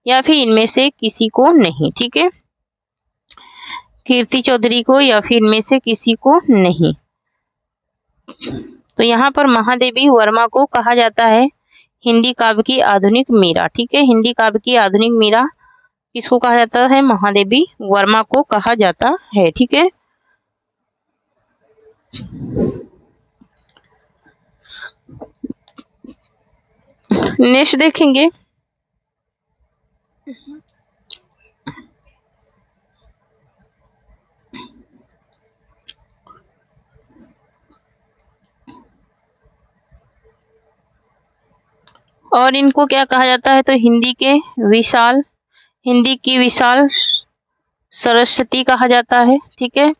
या फिर इनमें से किसी को नहीं? ठीक है, कीर्ति चौधरी को या फिर इनमें से किसी को नहीं। तो यहाँ पर महादेवी वर्मा को कहा जाता है हिंदी काव्य की आधुनिक मीरा। ठीक है, हिंदी काव्य की आधुनिक मीरा किसको कहा जाता है? महादेवी वर्मा को कहा जाता है। ठीक है, नेक्स्ट देखेंगे। और इनको क्या कहा जाता है? तो हिंदी की विशाल सरस्वती कहा जाता है। ठीक है,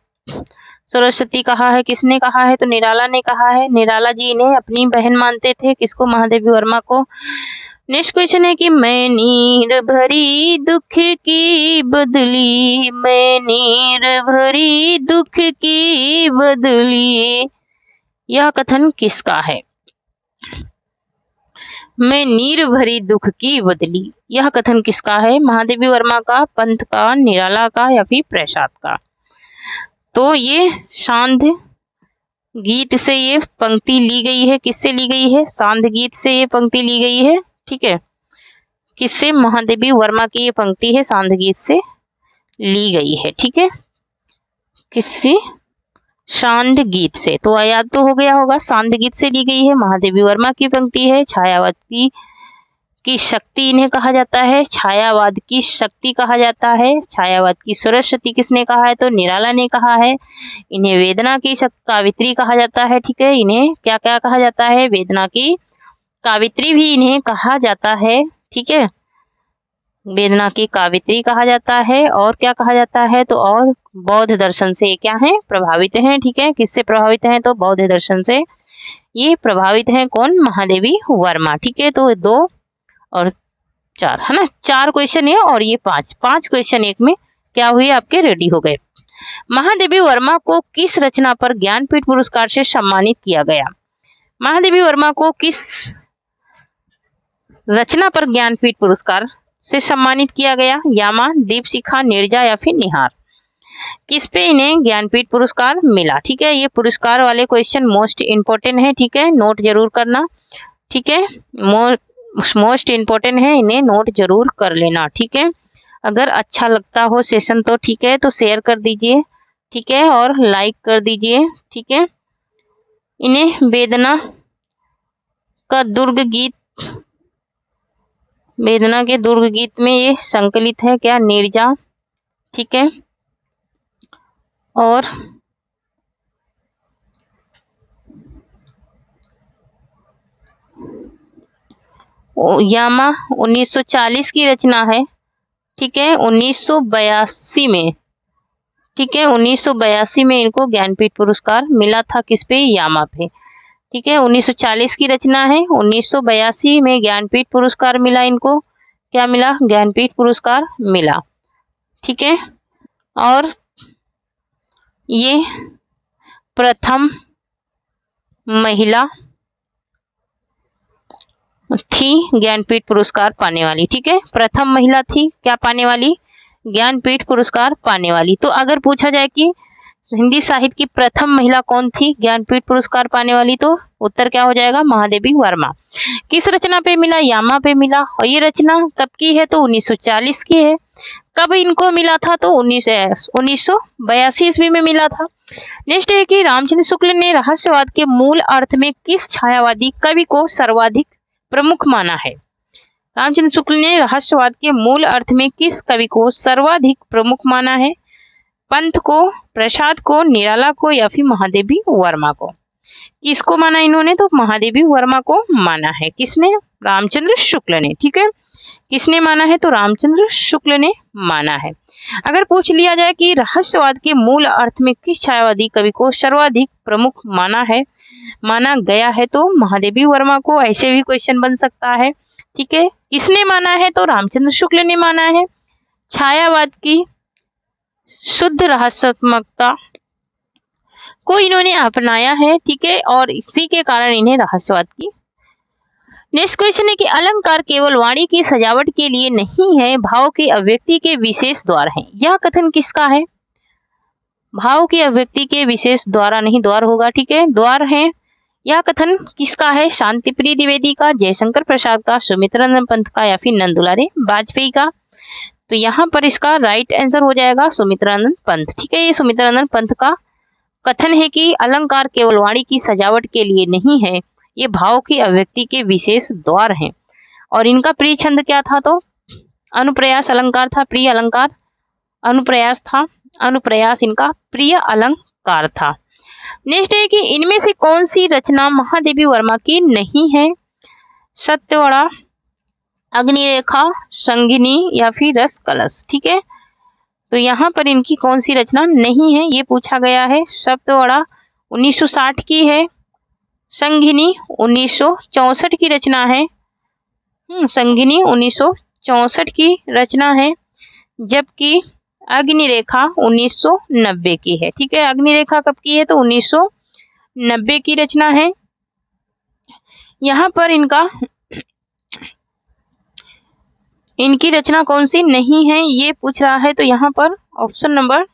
सरस्वती कहा है, किसने कहा है? तो निराला ने कहा है। निराला जी इन्हें अपनी बहन मानते थे, किसको? महादेवी वर्मा को। नेक्स्ट क्वेश्चन है कि मैं नीर भरी दुख की बदली, मैं नीर भरी दुख की बदली, यह कथन किसका है? मैं नीर भरी दुख की बदली, यह कथन किसका है? महादेवी वर्मा का, पंत का, निराला का या फिर प्रसाद का? तो ये सांध गीत से ये पंक्ति ली गई है। किससे ली गई है? सांध गीत से ये पंक्ति ली गई है। ठीक है, किससे? महादेवी वर्मा की ये पंक्ति है सांध गीत से ली गई है। ठीक है, किससे? सांध गीत से। तो याद तो हो गया होगा, सांध गीत से ली गई है, महादेवी वर्मा की पंक्ति है। छायावाद की शक्ति इन्हें कहा जाता है, छायावाद की शक्ति कहा जाता है। छायावाद की सरस्वती किसने कहा है? तो निराला ने कहा है। इन्हें वेदना की कावित्री कहा जाता है। ठीक है, इन्हें क्या क्या कहा जाता है? वेदना की कावित्री भी इन्हें कहा जाता है। ठीक है, वेदना की कावित्री कहा जाता है। और क्या कहा जाता है? तो और बौद्ध दर्शन से क्या है? प्रभावित हैं। ठीक है, किससे प्रभावित हैं? तो बौद्ध दर्शन से ये प्रभावित हैं। कौन? महादेवी वर्मा। ठीक है, तो 2 और 4 है ना, 4 क्वेश्चन है और ये 5 क्वेश्चन एक में क्या हुए? आपके रेडी हो गए। महादेवी वर्मा को किस रचना पर ज्ञानपीठ पुरस्कार से सम्मानित किया गया? महादेवी वर्मा को किस रचना पर ज्ञानपीठ पुरस्कार से सम्मानित किया गया? यामा, दीपशिखा, नीरजा या फिर निहार? किस पे इन्हें ज्ञानपीठ पुरस्कार मिला? ठीक है, ये पुरस्कार वाले क्वेश्चन मोस्ट इंपोर्टेंट है। ठीक है, नोट जरूर करना। ठीक है, मोस्ट इंपोर्टेंट है, इन्हें नोट जरूर कर लेना। ठीक है, अगर अच्छा लगता हो सेशन तो ठीक है, तो शेयर कर दीजिए। ठीक है, और लाइक कर दीजिए। ठीक है, इन्हें वेदना का दुर्ग गीत, वेदना के दुर्ग गीत में ये संकलित है क्या? नीरजा। ठीक है, और यामा 1940 की रचना है। ठीक है, 1982 में, ठीक है, 1982 में इनको ज्ञानपीठ पुरस्कार मिला था। किस पे? यामा पे। ठीक है, 1940 की रचना है, 1982 में ज्ञानपीठ पुरस्कार मिला इनको। क्या मिला? ज्ञानपीठ पुरस्कार मिला। ठीक है, और ये प्रथम महिला थी ज्ञानपीठ पुरस्कार पाने वाली। ठीक है, प्रथम महिला थी क्या पाने वाली? ज्ञानपीठ पुरस्कार पाने वाली। तो अगर पूछा जाए कि हिंदी साहित्य की प्रथम महिला कौन थी ज्ञानपीठ पुरस्कार पाने वाली, तो उत्तर क्या हो जाएगा? महादेवी वर्मा। किस रचना पे मिला? यामा पे मिला। और ये रचना कब की है? तो 1940 की है। कब इनको मिला था? तो 1982 ईस्वी में मिला था। नेक्स्ट है कि रामचंद्र शुक्ल ने रहस्यवाद के मूल अर्थ में किस छायावादी कवि को सर्वाधिक प्रमुख माना है? रामचंद्र शुक्ल ने रहस्यवाद के मूल अर्थ में किस कवि को सर्वाधिक प्रमुख माना है? पंत को, प्रसाद को, निराला को या फिर महादेवी वर्मा को? किसको माना इन्होंने? तो महादेवी वर्मा को माना है। किसने? रामचंद्र शुक्ल ने। ठीक है, किसने माना है? तो रामचंद्र शुक्ल ने माना है। अगर पूछ लिया जाए कि रहस्यवाद के मूल अर्थ में किस छायावादी कवि को सर्वाधिक प्रमुख माना गया है, तो महादेवी वर्मा को। ऐसे भी क्वेश्चन बन सकता है। ठीक है, किसने माना है? तो रामचंद्र शुक्ल ने माना है। छायावाद की शुद्ध रहस्यात्मकता को इन्होंने अपनाया है। ठीक है, और इसी के कारण इन्हें रहस्यवाद की। नेक्स्ट क्वेश्चन है कि अलंकार केवल वाणी की सजावट के लिए नहीं है, भाव की अभिव्यक्ति के विशेष द्वार हैं। यह कथन किसका है? भाव की अभिव्यक्ति के विशेष द्वारा नहीं, द्वार होगा। ठीक है, द्वार है। यह कथन किसका है? शांतिप्रिय द्विवेदी का, जयशंकर प्रसाद का, सुमित्रानंद पंत का या फिर नंदुलारे वाजपेयी का? तो यहाँ पर इसका राइट आंसर हो जाएगा सुमित्रानंद पंत। ठीक है, ये सुमित्रानंद पंत का कथन है कि अलंकार केवल वाणी की सजावट के लिए नहीं है, ये भाव की अभिव्यक्ति के विशेष द्वार हैं। और इनका प्रिय छंद क्या था? तो अनुप्रयास अलंकार था। प्रिय अलंकार अनुप्रयास था। अनुप्रयास इनका प्रिय अलंकार था। नेक्स्ट है कि इनमें से कौन सी रचना महादेवी वर्मा की नहीं है? सत्यवाड़ा, अग्निरेखा, संगिनी या फिर रस कलश? ठीक है, तो यहाँ पर इनकी कौन सी रचना नहीं है, ये पूछा गया है। सत्यवाड़ा 1960 की है, संगिनी 1964 की रचना है। संगिनी 1964 की रचना है, जबकि अग्निरेखा 1990 की है। ठीक है, अग्निरेखा कब की है? तो 1990 की रचना है। यहाँ पर इनकी रचना कौन सी नहीं है ये पूछ रहा है, तो यहाँ पर ऑप्शन नंबर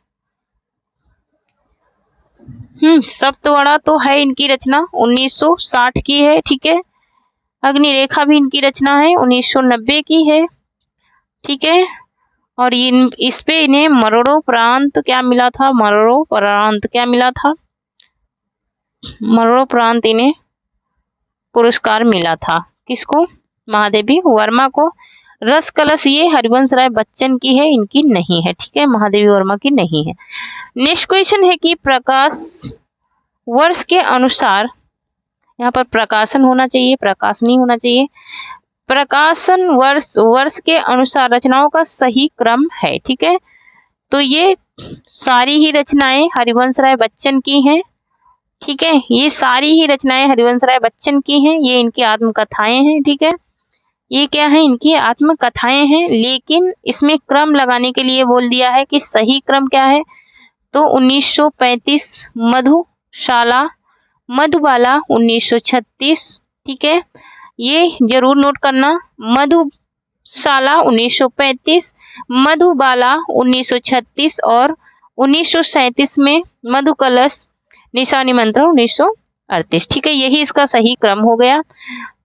सप्तवाड़ा तो है इनकी रचना, 1960 की है। ठीक है, अग्निरेखा भी इनकी रचना है, 1990 की है। ठीक है, और इस पे इन्हें मरणोपरांत क्या मिला था? मरणोपरांत क्या मिला था? मरणोपरांत इन्हें पुरस्कार मिला था। किसको? महादेवी वर्मा को। रस कलश ये हरिवंश राय बच्चन की है, इनकी नहीं है। ठीक है, महादेवी वर्मा की नहीं है। नेक्स्ट क्वेश्चन है कि प्रकाश वर्ष के अनुसार, यहाँ पर प्रकाशन होना चाहिए, प्रकाश नहीं होना चाहिए। प्रकाशन वर्ष के अनुसार रचनाओं का सही क्रम है। ठीक है, तो ये सारी ही रचनाएं हरिवंश राय बच्चन की हैं। ठीक है, ये सारी ही रचनाएं हरिवंश राय बच्चन की हैं। ये इनकी आत्मकथाएं हैं। ठीक है, ये क्या है? इनकी आत्मकथाएं हैं, लेकिन इसमें क्रम लगाने के लिए बोल दिया है कि सही क्रम क्या है। तो 1935 मधुबाला 1936। ठीक है, ये जरूर नोट करना, मधुशाला 1935, मधुबाला 1936 और 1937 में मधुकलश निशानी मंत्र 1938। ठीक है, यही इसका सही क्रम हो गया।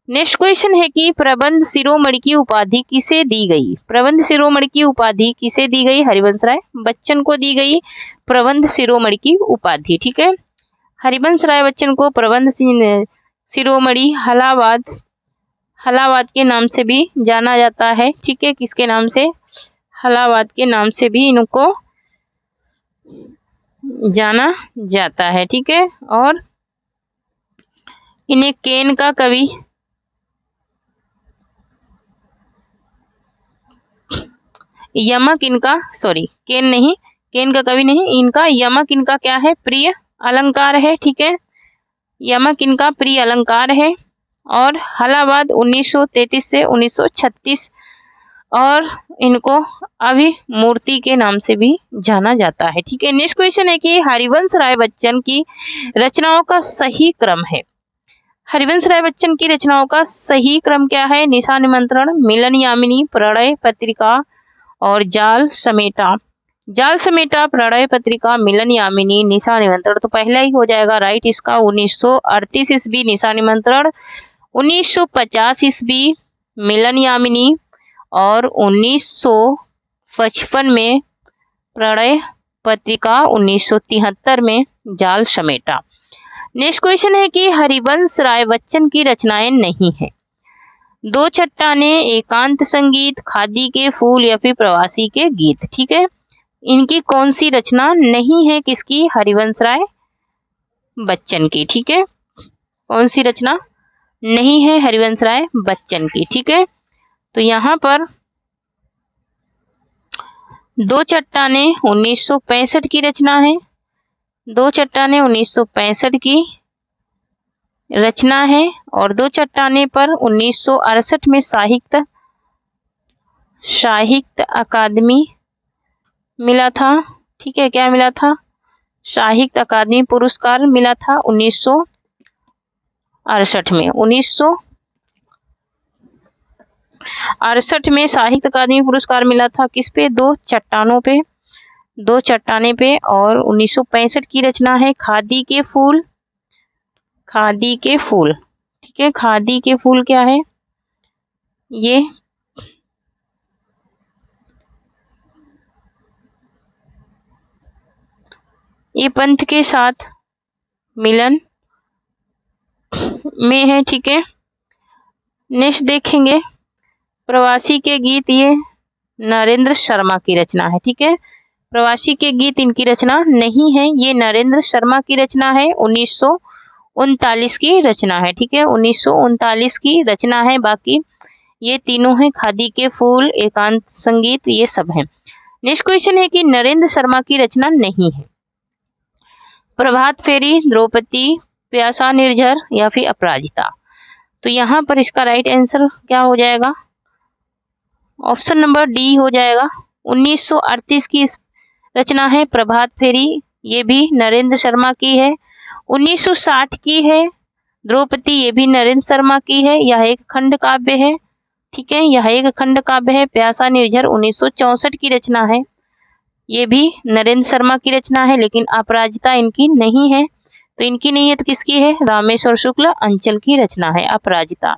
नेक्स्ट क्वेश्चन है कि प्रबंध शिरोमणि की उपाधि किसे दी गई? प्रबंध शिरोमणि की उपाधि किसे दी गई? हरिवंश राय बच्चन को दी गई प्रबंध शिरोमणि की उपाधि। ठीक है, हरिवंश राय बच्चन को प्रबंध शिरोमणि हलावाद के नाम से भी जाना जाता है। ठीक है, किसके नाम से? हलावाद के नाम से भी इनको जाना जाता है। ठीक है, और इन्हें केन का कवि यमक इनका केन का कवि नहीं, इनका यमक इनका क्या है? प्रिय अलंकार है। ठीक है, यमक इनका प्रिय अलंकार है। और हलावाद 1933 से 1936, और इनको अभिमूर्ति के नाम से भी जाना जाता है। ठीक है, नेक्स्ट क्वेश्चन है कि हरिवंश राय बच्चन की रचनाओं का सही क्रम है। हरिवंश राय बच्चन की रचनाओं का सही क्रम क्या है? निशा निमंत्रण, मिलन यामिनी, प्रणय पत्रिका और जाल समेटा, प्रणय पत्रिका, मिलन यामिनी, निशा निमंत्रण। तो पहला ही हो जाएगा राइट इसका। 1938 ईस्वी निशा निमंत्रण, 1950 ईस्वी मिलन यामिनी और 1955 में प्रणय पत्रिका, 1973 में जाल समेटा। नेक्स्ट क्वेश्चन है कि हरिवंश राय बच्चन की रचनाएं नहीं है। दो चट्टाने, एकांत संगीत, खादी के फूल या फिर प्रवासी के गीत। ठीक है, इनकी कौन सी रचना नहीं है, किसकी? हरिवंश राय बच्चन की। ठीक है, कौन सी रचना नहीं है? हरिवंश राय बच्चन की। ठीक है, तो यहाँ पर दो चट्टाने 1965 की रचना है। दो चट्टाने 1965 की रचना है और दो चट्टाने पर 1968 में साहित्य अकादमी मिला था। ठीक है, क्या मिला था? साहित्य अकादमी पुरस्कार मिला था 1968 में। 1968 में साहित्य अकादमी पुरस्कार मिला था किस पे? दो चट्टानों पे, दो चट्टाने पे। और 1965 की रचना है खादी के फूल। खादी के फूल। ठीक है, खादी के फूल क्या है? ये पंथ के साथ मिलन में है। ठीक है, नेक्स्ट देखेंगे प्रवासी के गीत, ये नरेंद्र शर्मा की रचना है। ठीक है, प्रवासी के गीत इनकी रचना नहीं है, ये नरेंद्र शर्मा की रचना है, 1939 की रचना है। ठीक है, 1939 की रचना है। बाकी ये तीनों हैं, खादी के फूल, एकांत संगीत, ये सब हैं। नेक्स्ट क्वेश्चन है कि नरेंद्र शर्मा की रचना नहीं है। प्रभात फेरी, द्रौपदी, प्यासा निर्झर या फिर अपराजिता। तो यहाँ पर इसका राइट आंसर क्या हो जाएगा? ऑप्शन नंबर डी हो जाएगा। 1938 की रचना है प्रभात फेरी, ये भी नरेंद्र शर्मा की है। 1960 की है द्रौपदी, ये भी नरेंद्र शर्मा की है, यह एक खंड काव्य है। ठीक है, यह एक खंड काव्य है। प्यासा निर्झर 1964 की रचना है, ये भी नरेंद्र शर्मा की रचना है, लेकिन अपराजिता इनकी नहीं है। तो इनकी नहीं है तो किसकी है? रामेश्वर शुक्ल अंचल की रचना है अपराजिता।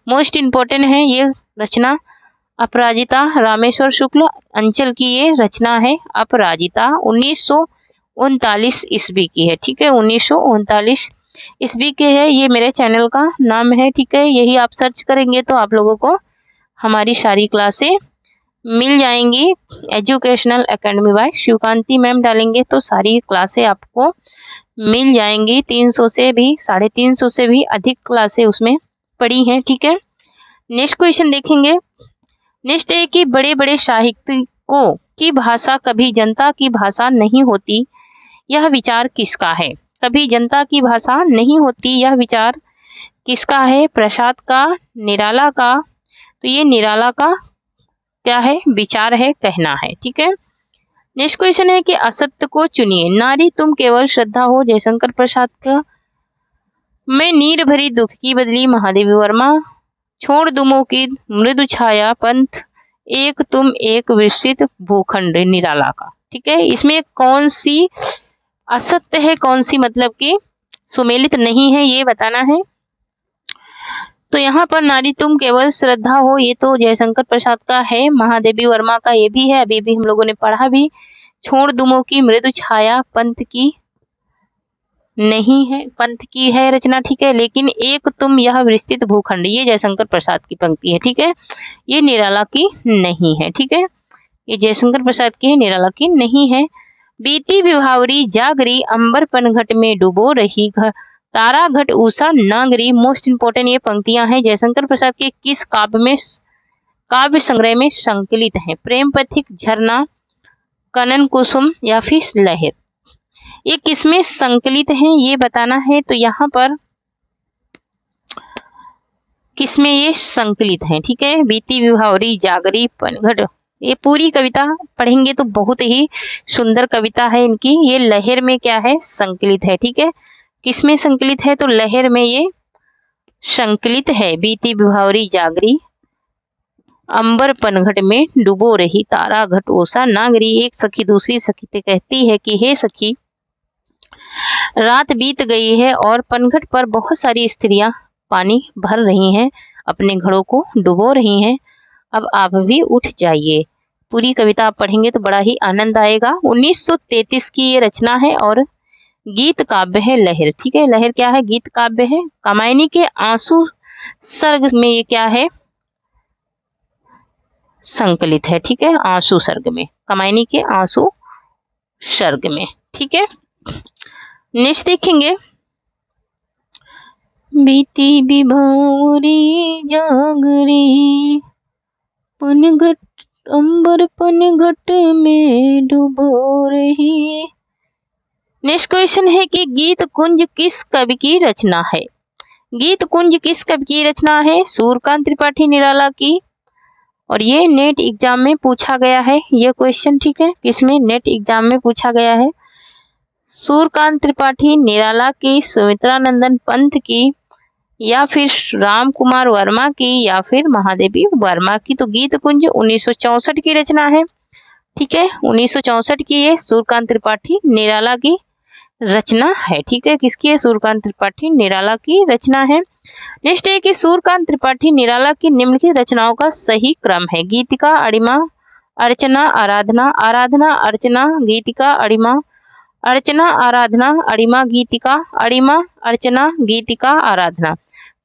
मोस्ट इम्पोर्टेंट है ये रचना अपराजिता, रामेश्वर शुक्ल अंचल की ये रचना है अपराजिता। 1939 ईस्वी की है। ठीक है, 1939 ईस्वी के है। ये मेरे चैनल का नाम है। ठीक है, यही आप सर्च करेंगे तो आप लोगों को हमारी सारी क्लासें मिल जाएंगी। Educational academy by Shivkanti ma'am डालेंगे तो सारी क्लासें आपको मिल जाएंगी। 300 से भी 350 से भी अधिक क्लासें उसमें पड़ी हैं। ठीक है, नेक्स्ट क्वेश्चन देखेंगे। नेक्स्ट है कि बड़े बड़े साहित्यिकों की भाषा कभी जनता की भाषा नहीं होती, यह विचार किसका है? कभी जनता की भाषा नहीं होती, यह विचार किसका है? प्रसाद का, निराला का। तो ये निराला का क्या है? विचार है, कहना है। ठीक है, नेक्स्ट क्वेश्चन है कि असत्य को चुनिए। नारी तुम केवल श्रद्धा हो, जयशंकर प्रसाद का। मैं नीर भरी दुख की बदली, महादेवी वर्मा। छोड़ दुमों की मृदु छाया, पंथ एक तुम एक विस्तृत भूखंड, निराला का। ठीक है, इसमें कौन सी असत्य है, कौन सी मतलब कि सुमेलित नहीं है, ये बताना है। तो यहाँ पर नारी तुम केवल श्रद्धा हो, ये तो जयशंकर प्रसाद का है। महादेवी वर्मा का ये भी है, अभी भी हम लोगों ने पढ़ा भी। छोड़ दुमों की मृदु छाया पंथ की नहीं है, पंथ की है रचना। ठीक है, लेकिन एक तुम यह विस्तृत भूखंड, ये जयशंकर प्रसाद की पंक्ति है। ठीक है, ये निराला की नहीं है। ठीक है, ये जयशंकर प्रसाद की है, निराला की नहीं है। बीती विभावरी जागरी, अंबर पनघट में डूबो रही, तारा घट उषा नागरी। मोस्ट इंपोर्टेंट ये पंक्तियां हैं जयशंकर प्रसाद के किस काव्य संग्रह में संकलित हैं? प्रेम पथिक, झरना, कनन कुसुम या फिर लहर। ये किसमें संकलित हैं ये बताना है। तो यहाँ पर किसमें ये संकलित हैं? ठीक है, बीती विभावरी जागरी पनघट, ये पूरी कविता पढ़ेंगे तो बहुत ही सुंदर कविता है इनकी। ये लहर में क्या है? संकलित है। ठीक है, किसमें संकलित है? तो लहर में ये संकलित है। बीती विभावरी जागरी, अंबर पनघट में डूबो रही, तारा घट ओसा नागरी। एक सखी दूसरी सखी से कहती है कि हे सखी, रात बीत गई है और पनघट पर बहुत सारी स्त्रियां पानी भर रही हैं, अपने घड़ों को डुबो रही हैं, अब आप भी उठ जाइए। पूरी कविता आप पढ़ेंगे तो बड़ा ही आनंद आएगा। 1933 की ये रचना है और गीत काव्य है लहर। ठीक है, लहर क्या है? गीत काव्य है। कामायनी के आंसू सर्ग में ये क्या है? संकलित है। ठीक है, आंसू सर्ग में, कामायनी के आंसू सर्ग में। ठीक है, नेक्स्ट देखेंगे। बीती बिभोरी जागरी पनघट अंबर पनघट में डूबो रही। नेक्स्ट क्वेश्चन है कि गीत कुंज किस कवि की रचना है? गीत कुंज किस कवि की रचना है? सूर्यकांत त्रिपाठी निराला की। और ये नेट एग्जाम में पूछा गया है ये क्वेश्चन। ठीक है, किसमें? नेट एग्जाम में पूछा गया है। सूर्यकांत त्रिपाठी निराला की, सुमित्रा नंदन पंत की, या फिर राम कुमार वर्मा की, या फिर महादेवी वर्मा की। तो गीत कुंज 1964 की रचना है। ठीक है, 1964 की ये सूर्यकांत त्रिपाठी निराला की रचना है। ठीक है, किसकी है? सूर्यकांत त्रिपाठी निराला की रचना है। नेक्स्ट है कि सूर्यकांत त्रिपाठी निराला की निम्नलिखित रचनाओं का सही क्रम है। गीतिका, अणिमा, अर्चना, आराधना, आराधना, अर्चना, गीतिका, अणिमा, अर्चना, आराधना, अणिमा, गीतिका, अणिमा, अर्चना, गीतिका, आराधना।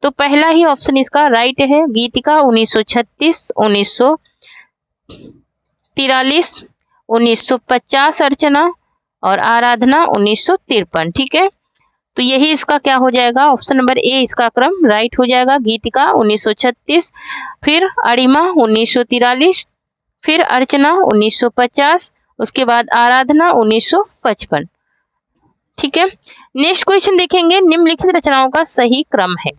तो पहला ही ऑप्शन इसका राइट है। गीतिका 1936, 1943, 1950 अर्चना और आराधना 1953। ठीक है, तो यही इसका क्या हो जाएगा? ऑप्शन नंबर ए इसका क्रम राइट हो जाएगा। गीतिका 1936, फिर अणिमा 1943, फिर अर्चना 1950, उसके बाद आराधना 1955। ठीक है, नेक्स्ट क्वेश्चन देखेंगे। निम्नलिखित रचनाओं का सही क्रम है।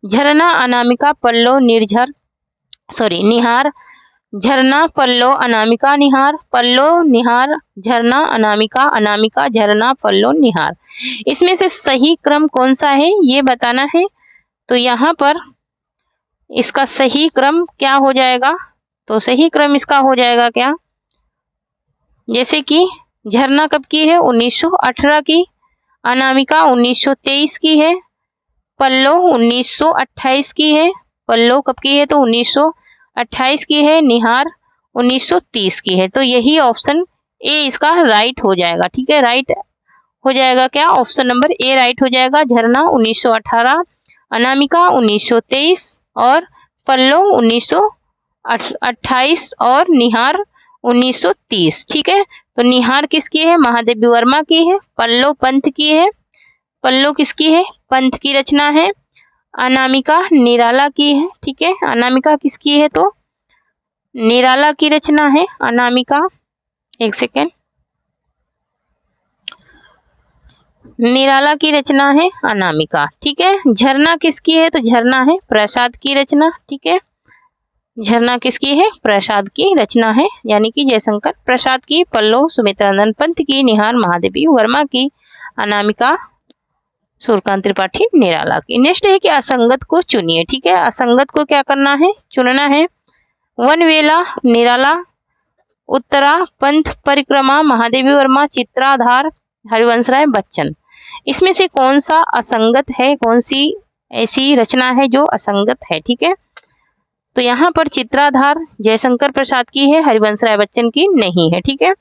झरना, अनामिका, पल्लव, निर्झर निहार, झरना, पल्लव, अनामिका, निहार, पल्लव, निहार, झरना, अनामिका, अनामिका, झरना, पल्लव, निहार। इसमें से सही क्रम कौन सा है ये बताना है। तो यहाँ पर इसका सही क्रम क्या हो जाएगा? तो सही क्रम इसका हो जाएगा क्या? जैसे कि झरना कब की है? 1918 की, अनामिका 1923 की है, पल्लव 1928 की है। पल्लव कब की है? तो 1928 की है। निहार 1930 की है। तो यही ऑप्शन ए इसका राइट हो जाएगा। ठीक है, राइट हो जाएगा क्या? ऑप्शन नंबर ए राइट हो जाएगा। झरना 1918, अनामिका 1923 और पल्लव 1928 और निहार 1930। ठीक है, तो निहार किसकी है? महादेवी वर्मा की है। पल्लव पंत की है। पल्लव किसकी है? पंत की रचना है। अनामिका निराला की है। ठीक है, अनामिका किसकी है? तो निराला की रचना है अनामिका। एक सेकेंड, निराला की रचना है अनामिका। ठीक है, झरना किसकी है? तो झरना है प्रसाद की रचना। ठीक है, झरना किसकी है? प्रसाद की रचना है, यानी कि जयशंकर प्रसाद की। पल्लव सुमित्रा नंदन पंत की, निहार महादेवी वर्मा की, अनामिका सूर्यकांत त्रिपाठी निराला की। नेक्स्ट है कि असंगत को चुनिए। ठीक है, असंगत को क्या करना है? चुनना है। वनवेला, निराला, उत्तरा, पंथ परिक्रमा, महादेवी वर्मा, चित्राधार, हरिवंशराय बच्चन। इसमें से कौन सा असंगत है? कौन सी ऐसी रचना है जो असंगत है? ठीक है, तो यहाँ पर चित्राधार जयशंकर प्रसाद की है, हरिवंशराय बच्चन की नहीं है। ठीक है,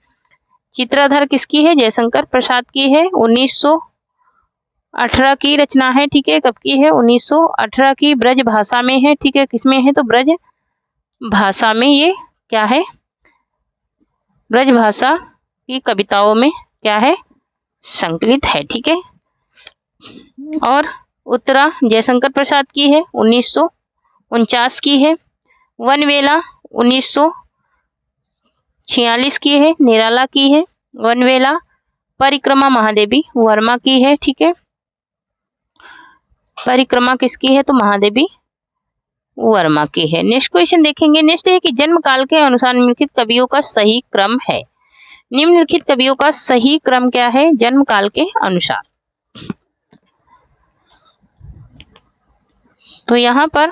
चित्राधार किसकी है? जयशंकर प्रसाद की है। 1918 की रचना है। ठीक है, कब की है? 1918 की, ब्रज भाषा में है। ठीक है, किसमें है? तो ब्रज भाषा में ये क्या है? ब्रज भाषा की कविताओं में क्या है? संकलित है। ठीक है, और उत्तरा जयशंकर प्रसाद की है, 1949 की है। वनवेला 1946 की है, निराला की है। वनवेला परिक्रमा महादेवी वर्मा की है। ठीक है, परिक्रमा किसकी है? तो महादेवी वर्मा की है। नेक्स्ट क्वेश्चन देखेंगे। नेक्स्ट है कि जन्म काल के अनुसार निम्नलिखित कवियों का सही क्रम है। निम्नलिखित कवियों का सही क्रम क्या है जन्म काल के अनुसार? तो यहाँ पर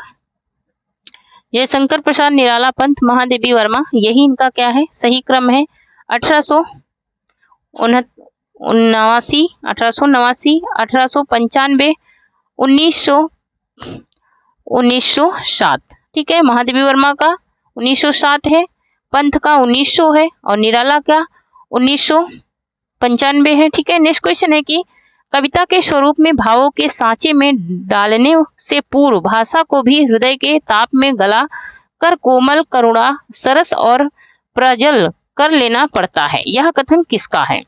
जयशंकर प्रसाद, निराला, पंत, महादेवी वर्मा, यही इनका क्या है? सही क्रम है। 1889, 1895, 1907। ठीक है, महादेवी वर्मा का 1907 है। पंथ का 1900 है और निराला का 1995 है। ठीक है, नेक्स्ट क्वेश्चन है कि कविता के स्वरूप में भावों के सांचे में डालने से पूर्व भाषा को भी हृदय के ताप में गला कर कोमल, करुणा, सरस और प्रजल कर लेना पड़ता है। यह कथन किसका है?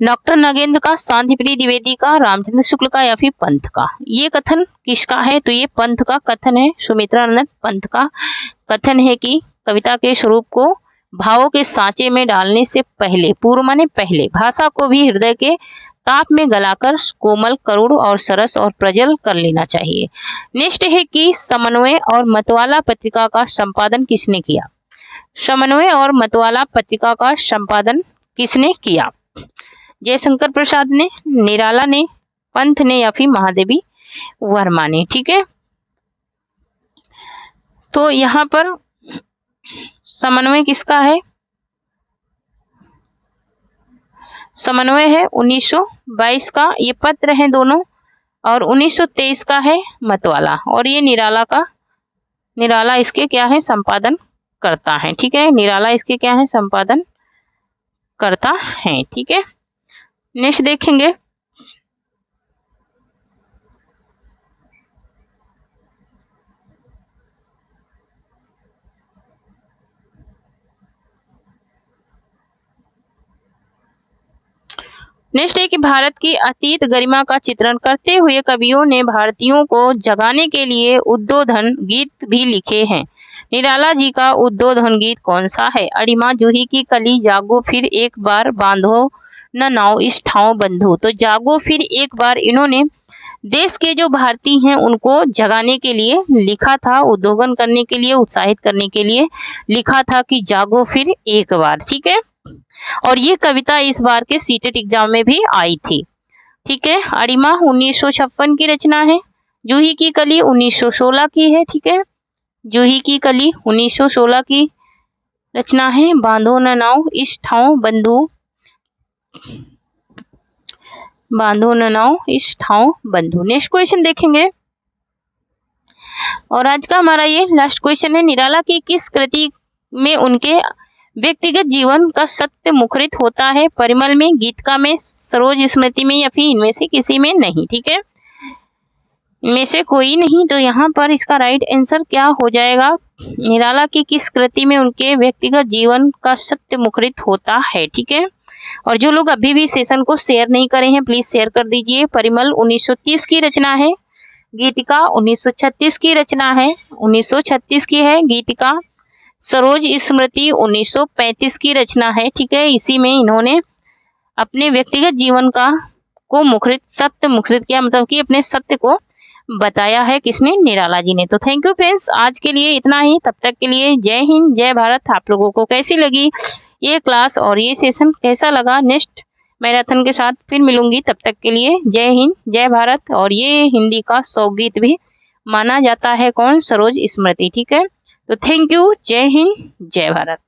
डॉक्टर नागेंद्र का, शांतिप्रिय द्विवेदी का, रामचंद्र शुक्ल का या फिर पंथ का? ये कथन किसका है? तो ये पंथ का कथन है। सुमित्रानंद पंथ का कथन है कि कविता के स्वरूप को भावों के सांचे में डालने से पहले, पूर्व माने पहले, भाषा को भी हृदय के ताप में गलाकर कोमल, करुण और सरस और प्रजल कर लेना चाहिए। नेक्स्ट है कि समन्वय और मतवाला पत्रिका का संपादन किसने किया? समन्वय और मतवाला पत्रिका का संपादन किसने किया? जयशंकर प्रसाद ने, निराला ने, पंथ ने या फिर महादेवी वर्मा ने। ठीक है, तो यहाँ पर समन्वय किसका है? समन्वय है 1922 का, ये पत्र हैं दोनों, और 1923 का है मतवाला, और ये निराला इसके क्या है? संपादन करता है। ठीक है, निराला इसके क्या है? संपादन करता है। ठीक है, नेक्स्ट देखेंगे नेक्स्ट है कि भारत की अतीत गरिमा का चित्रण करते हुए कवियों ने भारतीयों को जगाने के लिए उद्बोधन गीत भी लिखे हैं। निराला जी का उद्बोधन गीत कौन सा है? अड़िमा, जूही की कली, जागो फिर एक बार, बांधो न नाव इस ठाव बंधु। तो जागो फिर एक बार इन्होंने देश के जो भारतीय हैं उनको जगाने के लिए लिखा था, उद्बोधन करने के लिए, उत्साहित करने के लिए लिखा था कि जागो फिर एक बार। ठीक है, और ये कविता इस बार के सीटेट एग्जाम में भी आई थी। ठीक है, अड़िमा 1956 की रचना है, जूही की कली 1916 की है। ठीक है, जूही की कली 1916 की रचना है, बांधो न नाव इस ठाव बंधु, बांधो न नाव इस ठाव बंधु। नेक्स्ट क्वेश्चन देखेंगे, और आज का हमारा ये लास्ट क्वेश्चन है, निराला की किस कृति में उनके व्यक्तिगत जीवन का सत्य मुखरित होता है? परिमल में, गीतिका में, सरोज स्मृति में या फिर इनमें से किसी में नहीं? ठीक है, इनमें से कोई नहीं। तो यहाँ पर इसका राइट आंसर क्या हो जाएगा? निराला की किस कृति में उनके व्यक्तिगत जीवन का सत्य मुखरित होता है? ठीक है, और जो लोग अभी भी सेशन को शेयर नहीं करे हैं प्लीज शेयर कर दीजिए। परिमल 1930 की रचना है, गीतिका 1936 की रचना है, 1936 की है गीतिका। सरोज स्मृति 1935 की रचना है। ठीक है, इसी में इन्होंने अपने व्यक्तिगत जीवन का को मुखरित, सत्य मुखरित किया, मतलब कि अपने सत्य को बताया है। किसने? निराला जी ने। तो थैंक यू फ्रेंड्स, आज के लिए इतना ही। तब तक के लिए जय हिंद, जय भारत। आप लोगों को कैसी लगी ये क्लास और ये सेशन कैसा लगा? नेक्स्ट मैराथन के साथ फिर मिलूंगी, तब तक के लिए जय हिंद, जय भारत। और ये हिंदी का 100 गीत भी माना जाता है, कौन? सरोज स्मृति। ठीक है, तो थैंक यू, जय हिंद, जय भारत।